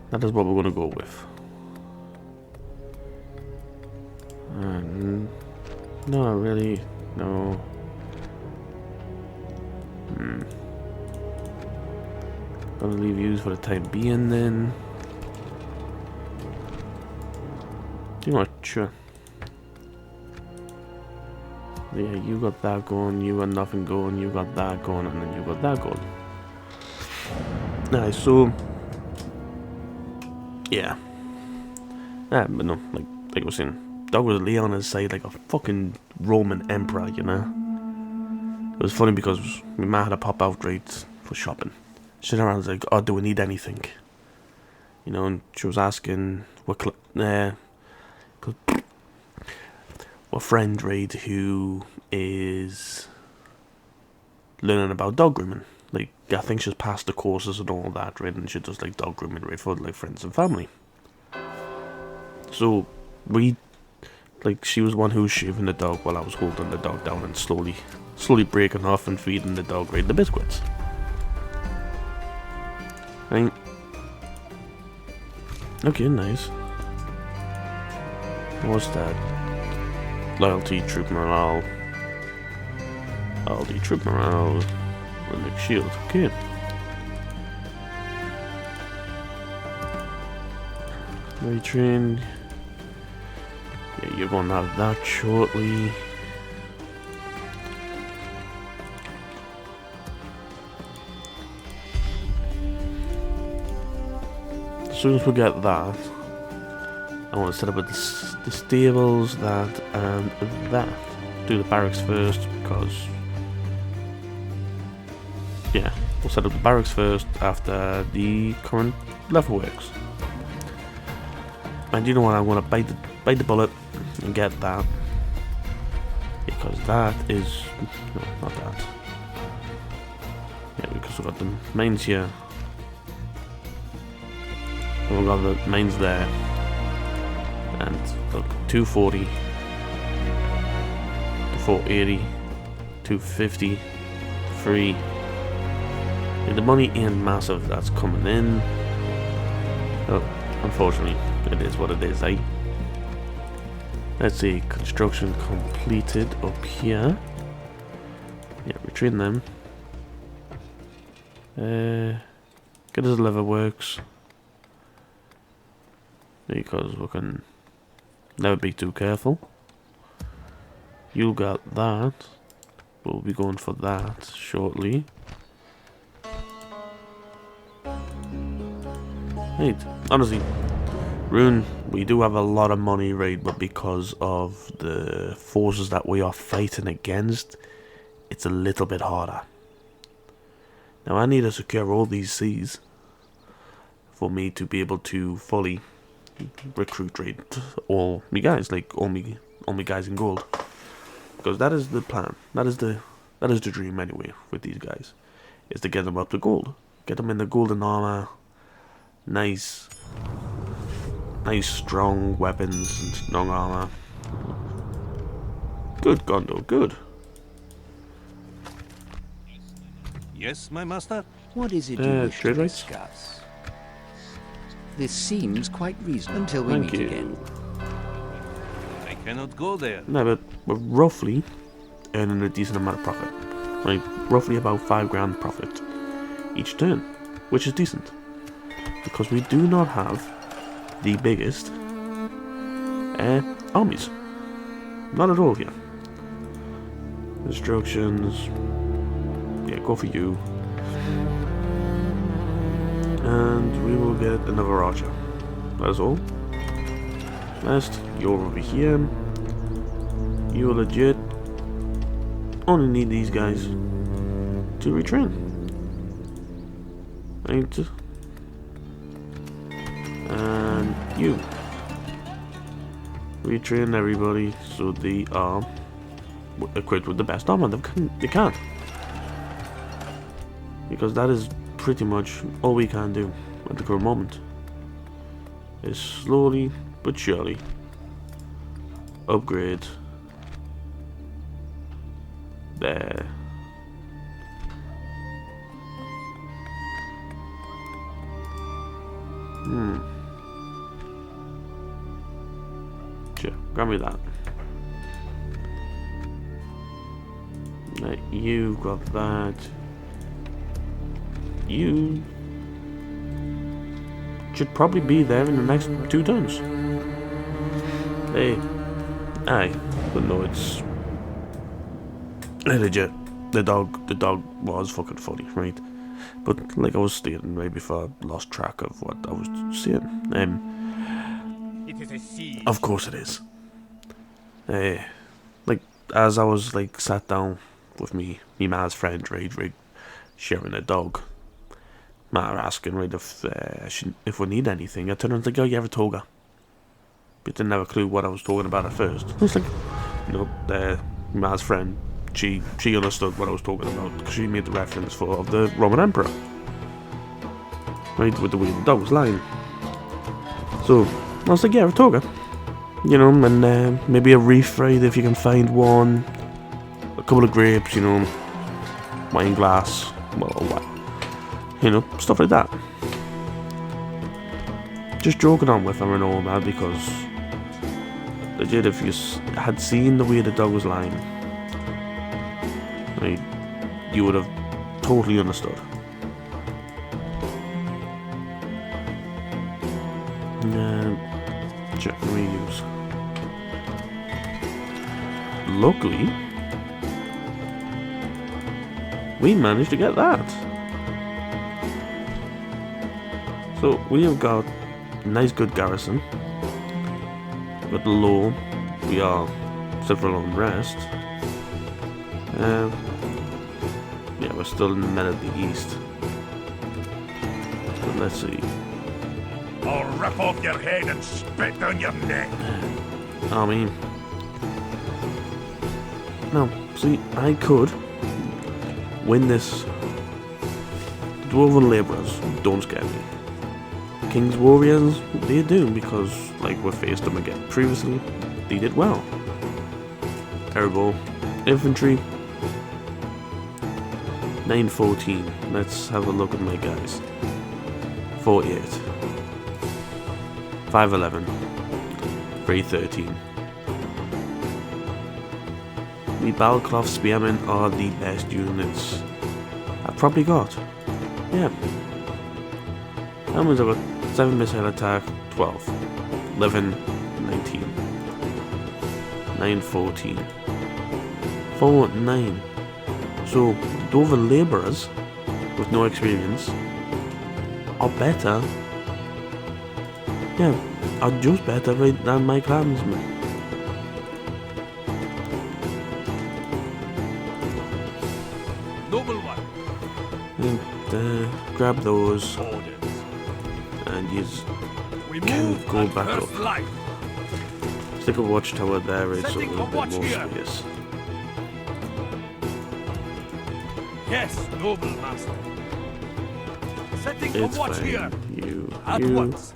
A: that is what we're going to go with. No, really, no. Gonna leave yous for the time being then. Too much, sure. Yeah, you got that going, you got nothing going, you got that going, and then you got that going. Nice, so yeah. But no, like I was saying, Doug was lay on his side like a fucking Roman emperor, you know. It was funny because my ma had a pop out right for shopping. She turned around and was like, "Oh, do we need anything?" You know, and she was asking what friend, right, who is learning about dog grooming. Like, I think she's passed the courses and all that, right, and she does like dog grooming, right, for like friends and family. So she was one who was shaving the dog while I was holding the dog down and slowly breaking off and feeding the dog, right, the biscuits. Right. Okay, nice. What's that? Loyalty, troop morale. Loyalty, troop morale. Relic shield. Okay. Retrain. Yeah, you're going to have that shortly. As soon as we get that, I want to set up with the stables, that and that. Do the barracks first because, yeah, we'll set up the barracks first after the current level works. And you know what? I want to bite the bullet and get that, because that is no, not that. Yeah, because we've got the mines here. And we've got the mines there. And look, 240, 480, 250, 3. Yeah, the money ain't massive that's coming in. Oh, unfortunately, it is what it is, eh? Let's see, construction completed up here. Yeah, retrain them. Get us lever works. Because we can never be too careful. You got that. We'll be going for that shortly. Right, honestly, Rhún, we do have a lot of money, right? But because of the forces that we are fighting against, it's a little bit harder. Now I need to secure all these seas for me to be able to fully recruit rate all me guys, like all me guys in gold, because that is the plan. That is the dream anyway with these guys, is to get them up to gold, get them in the golden armor, nice strong weapons and strong armor. Good, Gondo, good.
B: Yes, my master?
F: What is it you wish to
A: trade rates?
F: discuss? This seems quite reasonable until we
A: Thank
F: meet
A: you.
F: again.
B: I cannot go there.
A: No, but we're roughly earning a decent amount of profit. Like, roughly about 5 grand profit each turn, which is decent. Because we do not have the biggest armies. Not at all here. Instructions. Yeah, go for you. And we will get another archer. That's all. Last, you're over here. You're legit. Only need these guys to retrain. Right. And you. Retrain everybody so they are equipped with the best armor they can. Because that is pretty much all we can do at the current moment. Is slowly but surely upgrade there. Sure, grab me that. Right, you've got that. You should probably be there in the next 2 turns. Hey, aye, but no, it's legit. The dog was fucking funny, right? But like I was stating right before, I lost track of what I was saying.
C: It is a siege.
A: Of course it is. Like as I was like sat down with me ma's friend, right, sharing a dog. Ma asking right if we need anything. I turned around and like, oh, you have a toga. But didn't have a clue what I was talking about at first. I was like, ma's friend, she understood what I was talking about because she made the reference of the Roman Emperor. Right, with the way the dog was lying. So I was like, yeah, a toga. You know, and maybe a reef, right, if you can find one. A couple of grapes, you know, wine glass, well, what. You know, stuff like that. Just joking on with her and all that because legit, if you had seen the way the dog was lying, right, you would have totally understood. Check reuse. Luckily, we managed to get that. So we have got a nice good garrison. But low, we are several unrest. Yeah, we're still in the middle of the east. But let's see.
E: I'll rip off your head and spit down your neck.
A: I mean, no, see, I could win this. Dwarven labourers don't scare me. King's warriors, they do, because, like, we faced them again previously, they did well. Terrible. Infantry, 914. Let's have a look at my guys. 48. 511. 313. The Balcloth Spearmen are the best units I've probably got. Yeah. That means I've got 7 missile attack, 12, 11, 19, 9, 14, 4, 9. So, Dover labourers with no experience are better. Yeah, are just better than my clansmen.
C: Noble one.
A: And grab those
C: Orders.
A: and you
C: We
A: can
C: move
A: go
C: at
A: back
C: first
A: up.
C: light.
A: Stick a watchtower there, it's a
C: Setting
A: little
C: a
A: bit
C: watch
A: more
C: here.
A: space.
C: Yes, noble master. Setting
A: It's
C: a watch
A: fine.
C: here.
A: You,
C: At
A: you.
C: once.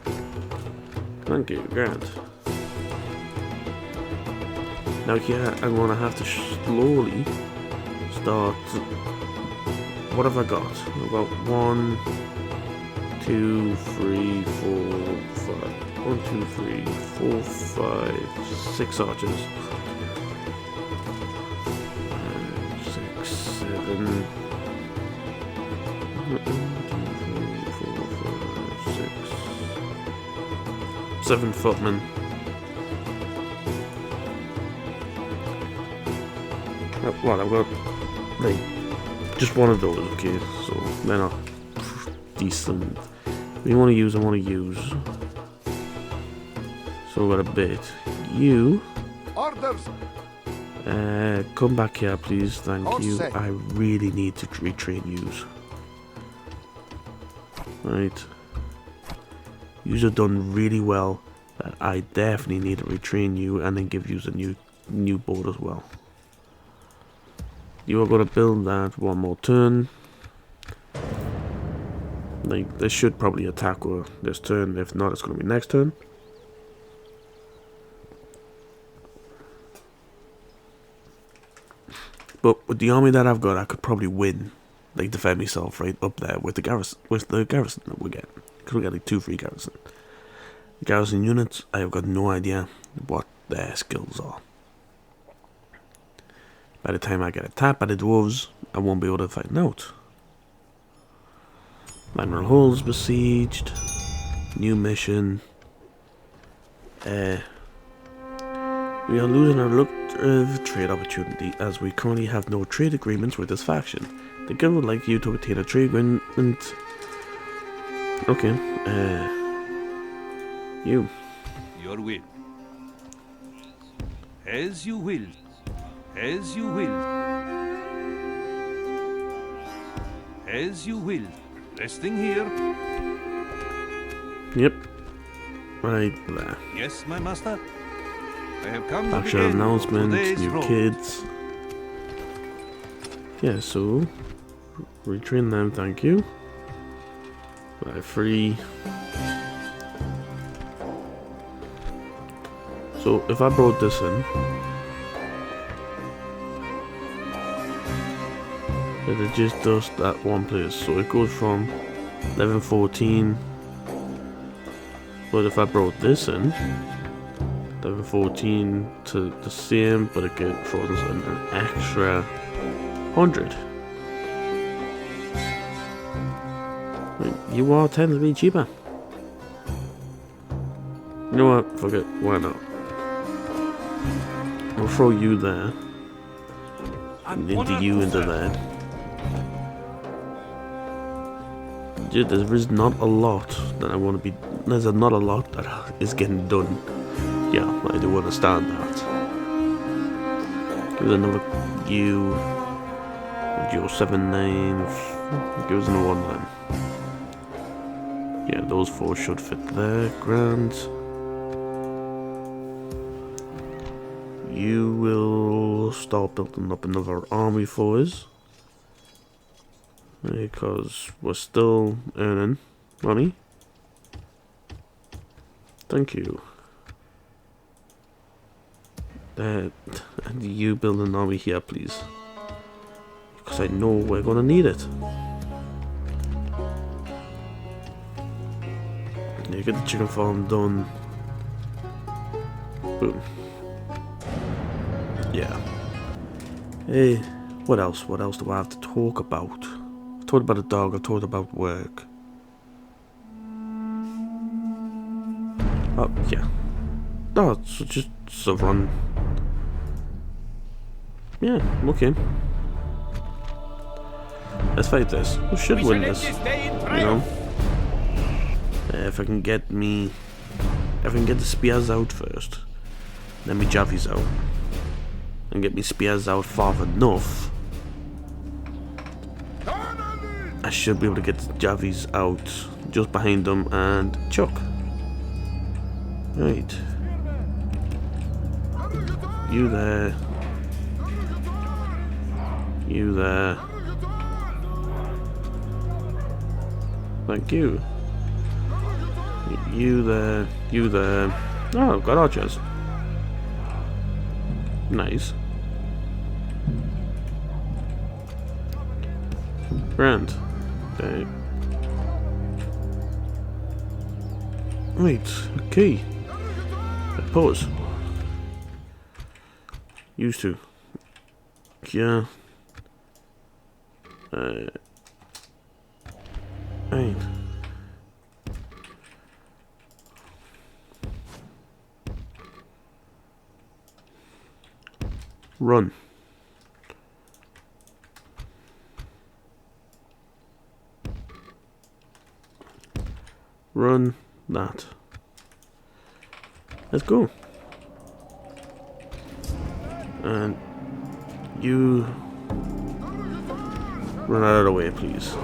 A: Thank you, Grant. Now here, I'm gonna have to slowly start. What have I got? I've got 1, 2, 3, 4, 5. 1, 2, 3, 4, 5, 6 archers. 6, 7. 1, 2, 3, 4, 5, 6. 7 footmen. Well, I've got like just one of those, okay, so they're not decent. If you want to use, I want to use. So I've got a bit. You
D: Orders.
A: come back here, please. Thank
D: All
A: you.
D: set.
A: I really need to retrain yous. Right. Yous have done really well. But I definitely need to retrain you and then give yous a new board as well. You are going to build that one more turn. Like, they should probably attack this turn. If not, it's going to be next turn. But with the army that I've got, I could probably win. Like, defend myself right up there with the garrison that we get. Because we get like 2 free garrison. Garrison units, I have got no idea what their skills are. By the time I get attacked by the dwarves, I won't be able to find out. Admiral Hall's besieged. New mission. We are losing our lucrative trade opportunity as we currently have no trade agreements with this faction. The guild would like you to obtain a trade agreement. Okay. You.
B: Your will. As you will. As you will. As you will. Resting here.
A: Yep. Right there.
B: Yes, my master. I have come to
A: Faction
B: the end of
A: announcement,
B: today's
A: new
B: road.
A: kids. Yeah, so retrain them, thank you. Free. So if I brought this in, it just does that one place. So it goes from 1114. But if I brought this in, 1114 to the same, but it throws us an extra 100. You are technically cheaper. You know what? Forget. Why not? I'll throw you there. And into you into there. Dude, there is not a lot that I want to be. There's not a lot that is getting done. Yeah, I do understand that. Give us another U. 079. Give us another one then. Yeah, those 4 should fit there. Grand. You will start building up another army for us. Because we're still earning money. Thank you. And you build an army here, please. Because I know we're gonna need it. Yeah, get the chicken farm done. Boom. Yeah. Hey, what else? What else do I have to talk about? told about a dog, I told about work. Oh, yeah. Oh, so just a run. Yeah, okay. Let's fight this. We should win this. You know? If I can get the spears out first. Then me javies out. And get me spears out far enough. I should be able to get the javies out just behind them and chuck. Right. You there. You there. Thank you. You there. You there. Oh, got archers. Nice. Rant. Okay. Right, okay. Pause. Used to. Yeah. Right. Run. Run that. Let's go. And you run out of the way, please.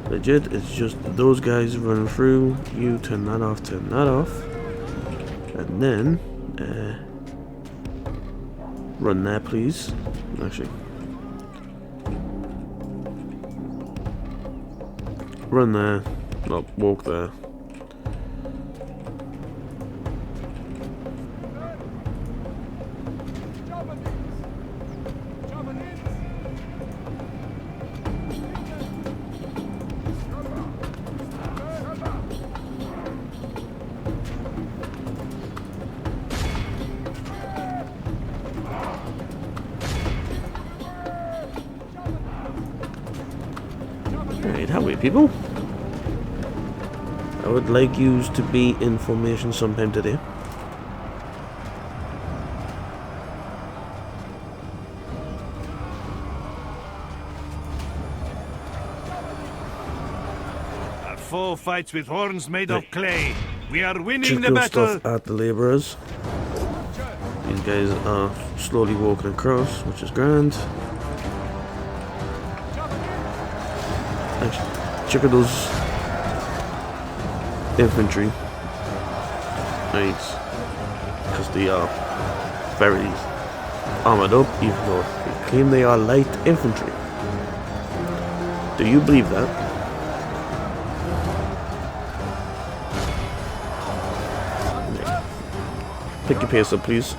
A: Legit, it's just those guys running through. You turn that off, and then run there, please. Actually, run there. No, walk there. Right, how are we, people? I would like you to be in formation sometime today.
B: Our foe fights with horns made of clay. We are winning
A: Check
B: the
A: those
B: battle.
A: stuff at the labourers. These guys are slowly walking across, which is grand. Actually, check out those infantry. Right. Because they are very armoured up, even though they claim they are light infantry. Do you believe that? Pick your pace up, please.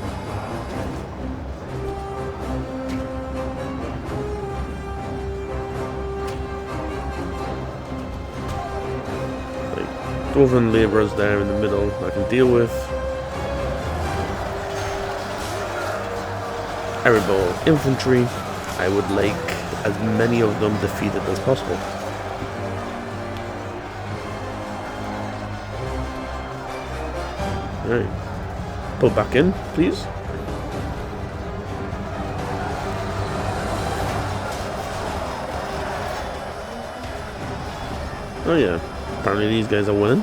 A: Dwarven labourers there in the middle I can deal with. Arable infantry, I would like as many of them defeated as possible. Alright. Pull back in, please. Oh yeah. Apparently these guys are winning,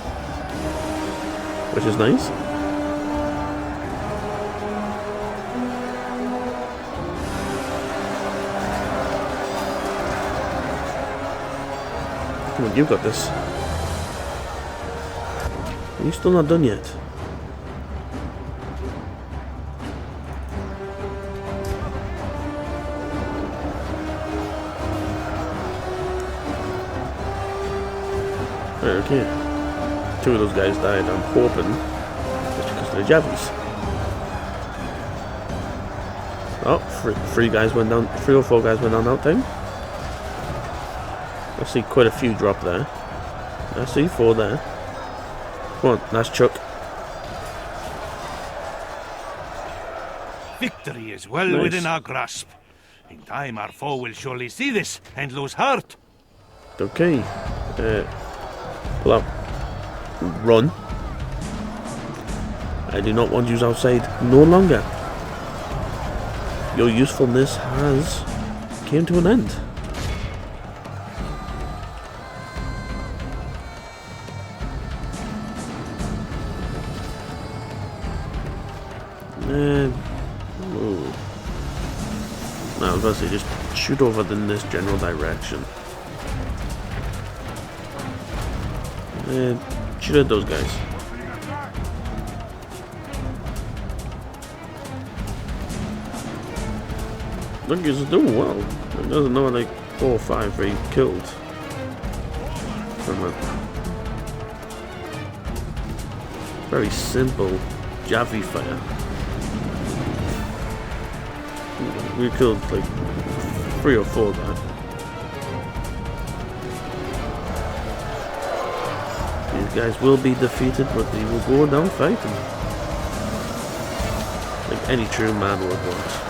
A: which is nice. Come on, you've got this. Are you still not done yet? Okay. Two of those guys died, I'm hoping. Just because of the javelins. Oh, three guys went down, 3 or 4 guys went down that time. I see quite a few drop there. I see 4 there. Come on, nice chuck.
B: Victory is well
A: Nice.
B: within our grasp. In time, our foe will surely see this and lose heart.
A: Okay. Pull up. Run. I do not want you outside no longer. Your usefulness has came to an end. No, I was about to say, just shoot over in this general direction. Shoot at those guys. Look, he's doing well. He doesn't know like 4 or 5 where he killed. From a very simple Javi fire. We killed like 3 or 4 there. These guys will be defeated, but they will go down fighting. Like any true man would want.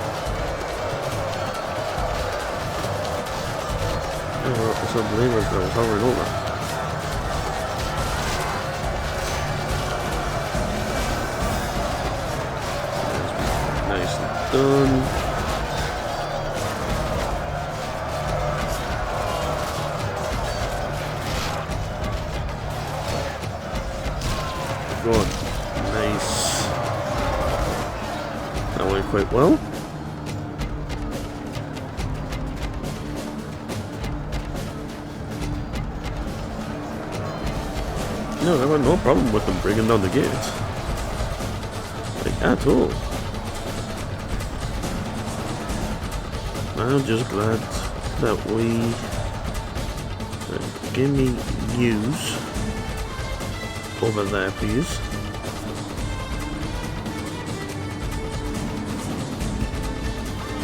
A: Oh, some believers that I was hovering over. Nice and done. Good. Nice. That went quite well. No, there was no problem with them bringing down the gate. Like, at all. I'm just glad that we... give me use over there, please.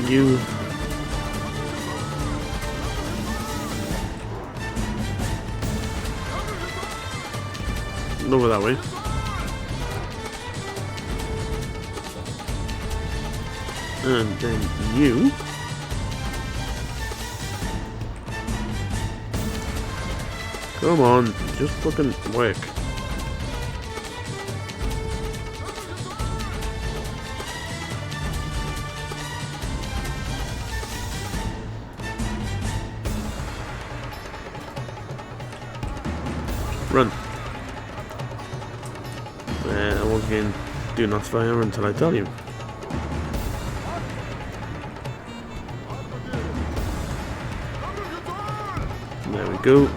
A: You... over that way. And then you... come on, just fucking work. Run. And once again, do not fire until I tell you. There we go.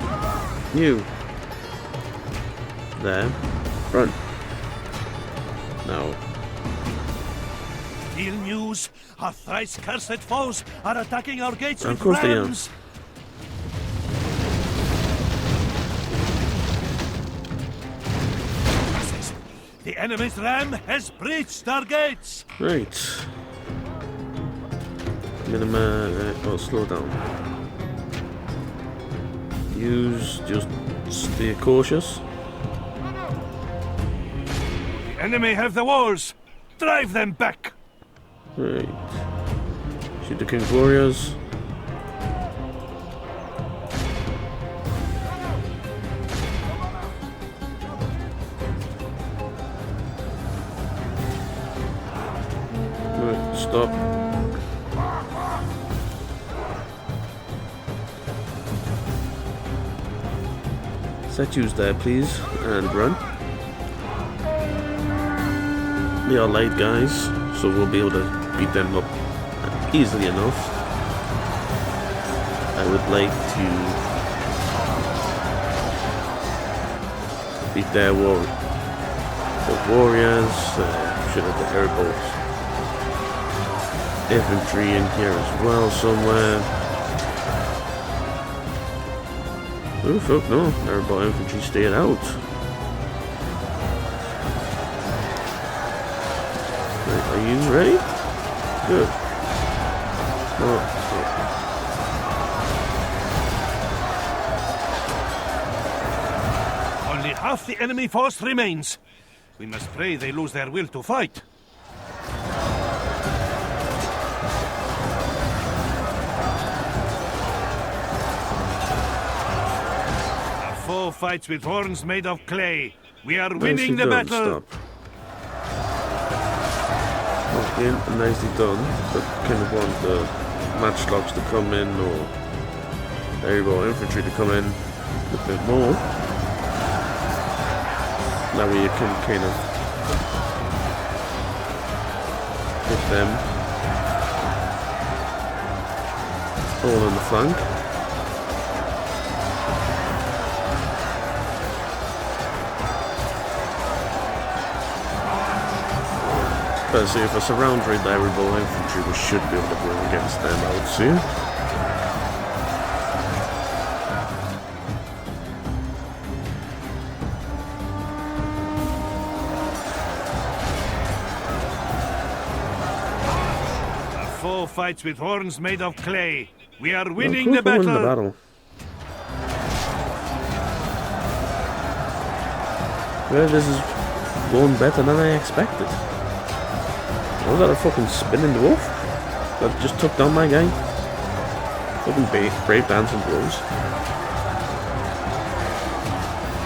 A: You. There. Run. Now.
B: Ill news! Our thrice cursed foes are attacking our gates
A: Of
B: with
A: course they are.
B: rams! The enemy's ram has breached our gates!
A: Right. Oh, slow down. Just stay cautious.
B: The enemy have the walls! Drive them back!
A: Right. Shoot the King's Warriors. Right, stop. Set yous there, please, and run. They are light guys, so we'll be able to beat them up easily enough. I would like to beat their warriors. Should have the airboats. Infantry in here as well somewhere. Oh fuck no, airboat infantry stayed out. Right, are you ready? Good.
B: Only half the enemy force remains. We must pray they lose their will to fight. foe fights with horns made of clay. We are
A: Nicely
B: winning the
A: done,
B: battle.
A: stop. Okay, nicely done. But kind of want the matchlocks to come in, or there you go, infantry to come in a bit more. That way you can kind of hit them all in the flank. But see, if I surround raid the rebel infantry, we should be able to go against them, I would say.
B: Foe fights with horns made of clay. We are
A: Well,
B: winning
A: cool,
B: the battle.
A: win the battle. Well, this is going better than I expected. Was that a fucking spinning dwarf that just took down my guy? Fucking brave dancing dwarves.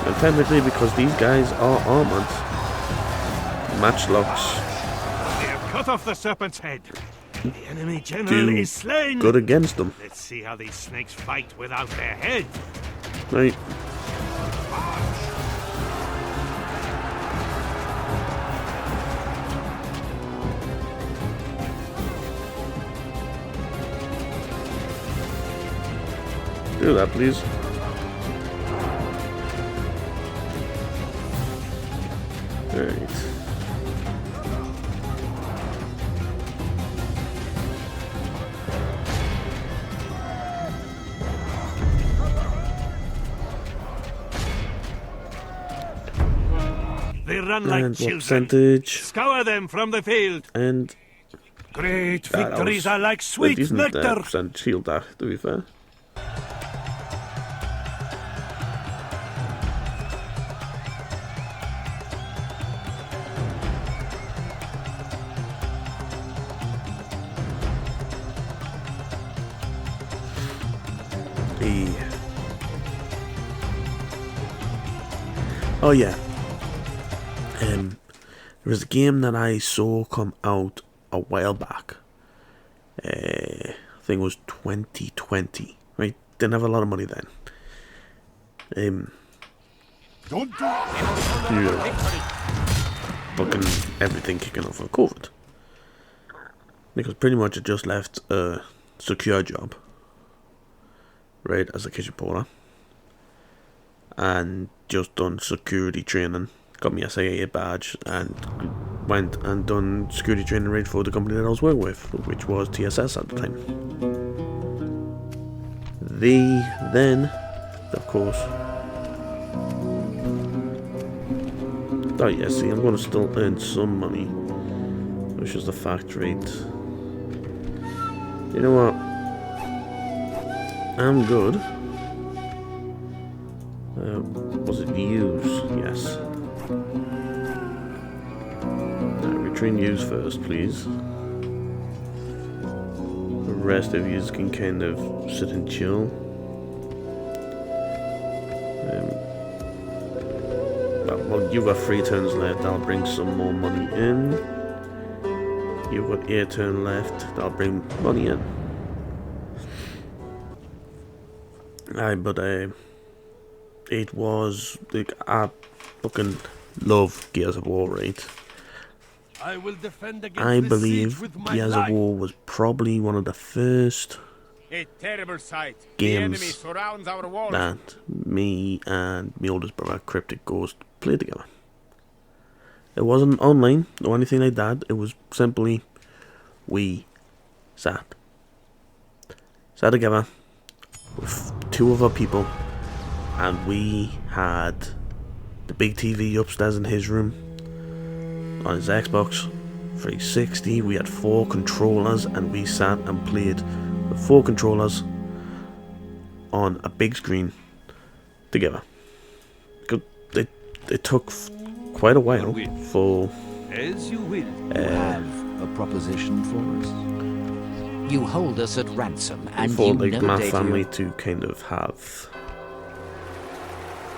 A: And technically, because these guys are armored, matchlocks
B: They have cut off the serpent's head. The enemy general
A: do
B: is slain.
A: good against them.
B: Let's see how these snakes fight without their head.
A: Right. Do that, please. Alright.
B: They run like
A: And what
B: children.
A: percentage?
B: Scour them from the field.
A: And
B: Great
A: that
B: victories
A: was
B: are like
A: a
B: sweet
A: decent
B: nectar.
A: percent shield that, to be fair. Oh yeah. There was a game that I saw come out a while back. I think it was 2020. Right? Didn't have a lot of money then.
E: Don't do
A: Fucking everything kicking off of COVID. Because pretty much I just left a secure job. Right, as a kitchen porter. And just done security training. Got me a SAA badge and went and done security training right for the company that I was working with, which was TSS at the time. They then, of course. Oh yeah, see, I'm going to still earn some money, which is the fact rate. You know what? I'm good. Was it use? Yes. Retrain use first, please. The rest of you can kind of sit and chill. Well, you've got 3 turns left. I'll bring some more money in. You've got 8 turns left. I'll bring money in. But it was like I fucking love Gears of War, right?
B: I will defend against
A: I
B: this
A: believe
B: siege with my
A: Gears
B: life.
A: of War was probably one of the first
C: A terrible sight.
A: Games
C: The enemy surrounds our walls.
A: that me and my oldest brother Cryptic Ghost played together. It wasn't online or anything like that. It was simply we sat together with 2 other people, and we had the big TV upstairs in his room on his Xbox 360. We had 4 controllers, and we sat and played with 4 controllers on a big screen together. It took quite a while for
B: As you will.
F: Have a proposition for us? You hold us at ransom, and
A: for
F: you
A: like
F: no
A: my
F: dare to
A: family to kind of have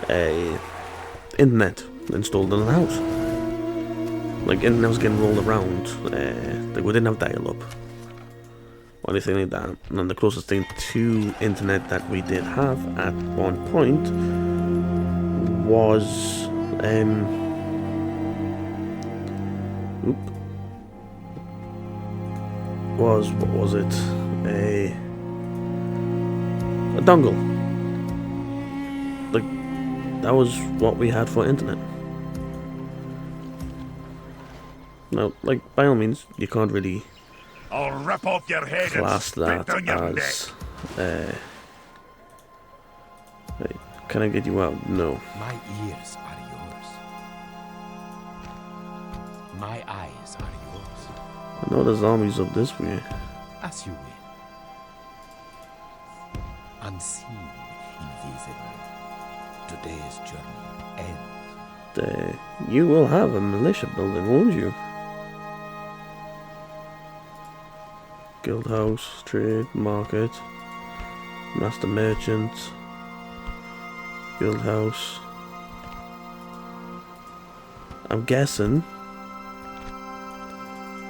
A: internet installed in the house. Like, internet was getting rolled around. Like, we didn't have dial-up or anything like that. And the closest thing to internet that we did have at one point was what was it? A dongle. Like, that was what we had for internet. Now, like, by all means, you can't really
E: I'll rip off your head
A: class
E: and
A: that
E: spit on your neck.
A: as wait, can I get you out? No.
G: My ears are yours. My eyes are yours.
A: I know there's armies up this way.
G: As you will. Unseen, invisible. Today's journey ends.
A: You will have a militia building, won't you? Guild house, trade, market, master merchant, guild house. I'm guessing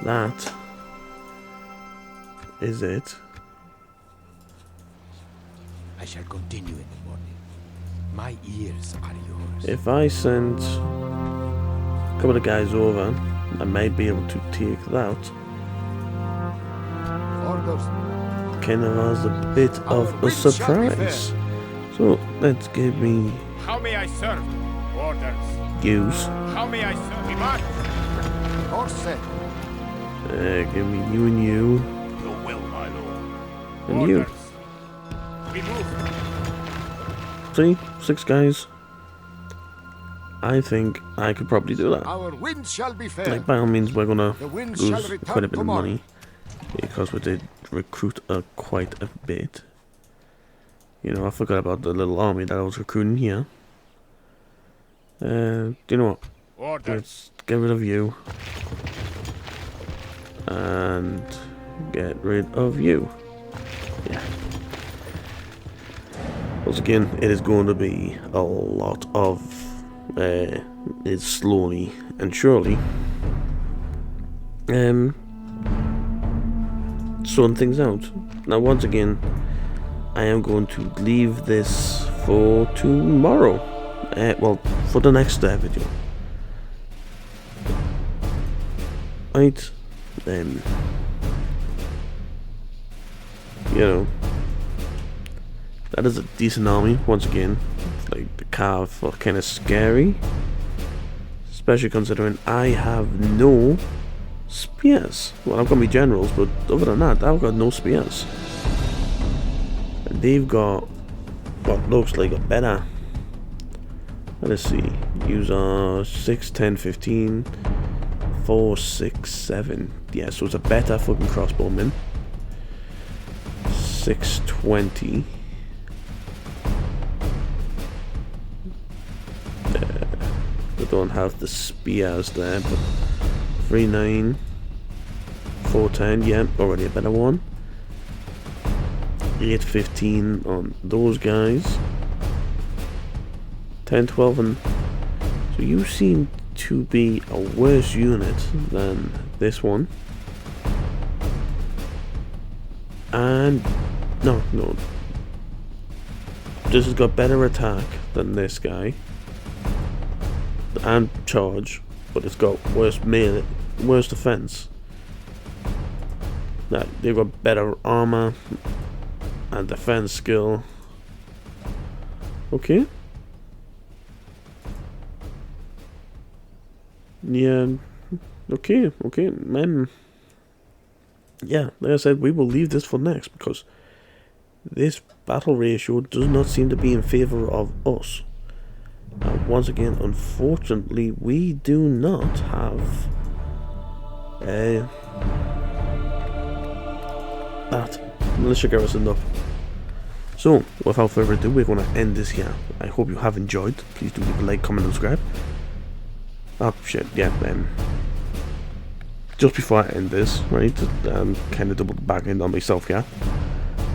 A: that is it.
G: I shall continue in the morning. My ears are yours.
A: If I send a couple of guys over, I might be able to take that.
D: Orders.
A: Kind of as a bit of a surprise. So let's give me
C: How may I serve? Orders.
A: use.
C: How may I serve? We march.
D: Horse set.
A: Give me you and you
E: Your will, my lord.
A: and you.
C: Orders. We move.
A: See, 6 guys. I think I could probably do that.
D: Our wind shall be fair.
A: Like, by all means, we're gonna
D: The wind
A: lose
D: shall return
A: quite a bit of
D: tomorrow.
A: money because we did recruit quite a bit. You know, I forgot about the little army that I was recruiting here. Do you know what?
C: Orders.
A: Let's get rid of you and get rid of you. Yeah. Once again, it is going to be a lot of it's slowly and surely sorting things out. Now, once again, I am going to leave this for tomorrow. Well, for the next video. Right, you know, that is a decent army. Once again, like, the Cav are kind of scary, especially considering I have no spears. Well, I've got my generals, but other than that, I've got no spears. And they've got what looks like a better. Let's see. Use 6, 10, 15, 4, 6, 7. Yeah, so it's a better fucking crossbowman. 620. They don't have the spears there, but 3-9, 4-10. Yeah, already a better one. 8-15 on those guys. 10-12, and so you seem to be a worse unit than this one. And no, this has got better attack than this guy and charge, but it's got worse melee, worse defense. Now they've got better armor and defense skill. Okay. Yeah, okay, yeah, like I said, we will leave this for next, because this battle ratio does not seem to be in favor of us. Once again, unfortunately, we do not have that militia garrison up. So, without further ado, we're going to end this here. I hope you have enjoyed. Please do leave a like, comment, and subscribe. Oh shit, yeah, just before I end this, right, kind of double back end on myself, yeah,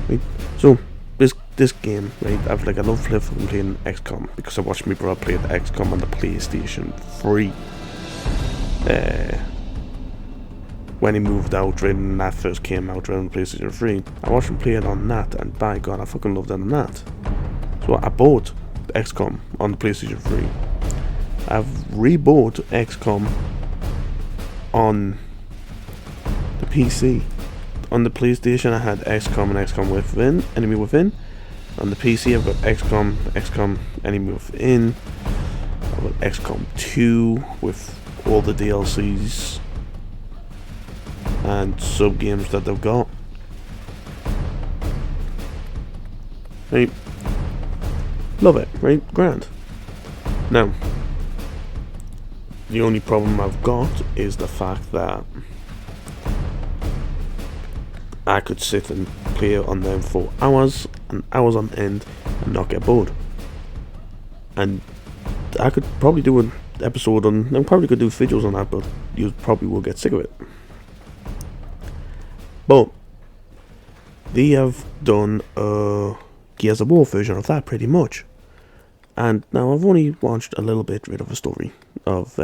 A: right? So, this game, right? I love playing XCOM because I watched my brother play XCOM on the PlayStation 3. When he moved out, right, and that first came out right on PlayStation 3, I watched him play it on that, and by God, I fucking loved it on that. So I bought XCOM on the PlayStation 3. I've re-bought XCOM on the PC. On the PlayStation, I had XCOM and XCOM Within, Enemy Within. On the PC, I've got XCOM, Enemy Within. I've got XCOM 2 with all the DLCs and sub games that they've got. Right, love it. Right, grand. Now, the only problem I've got is the fact that I could sit and play on them for hours and hours on end and not get bored. And I could probably do an episode on, I probably could do videos on that, but you probably will get sick of it. But they have done a Gears of War version of that pretty much. And now I've only watched a little bit of a story of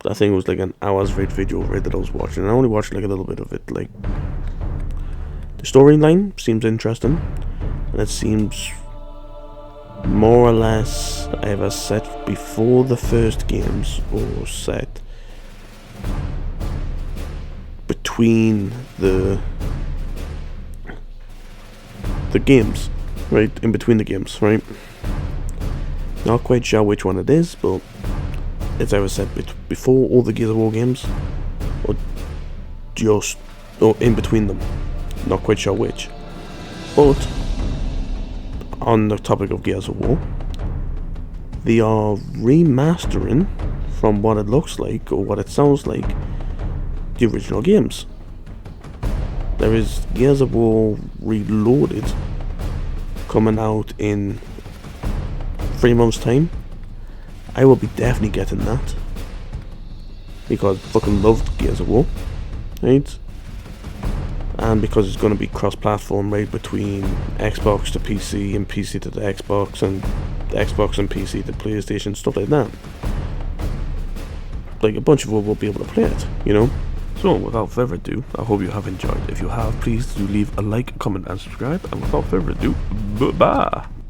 A: I think it was like an hour's video that I was watching, and I only watched like a little bit of it. Like, the storyline seems interesting, and it seems more or less either set before the first games or set between the games, right? In between the games, right? Not quite sure which one it is, but it's either set before all the Gears of War games, or in between them. Not quite sure which. But on the topic of Gears of War, they are remastering, from what it looks like or what it sounds like, the original games. There is Gears of War Reloaded coming out in 3 months' time. I will be definitely getting that because I fucking loved Gears of War, right? And because it's going to be cross-platform, right, between Xbox to PC and PC to the Xbox and Xbox and PC to PlayStation, stuff like that. Like, a bunch of us will be able to play it, you know? So, without further ado, I hope you have enjoyed. If you have, please do leave a like, comment and subscribe. And without further ado, bye-bye!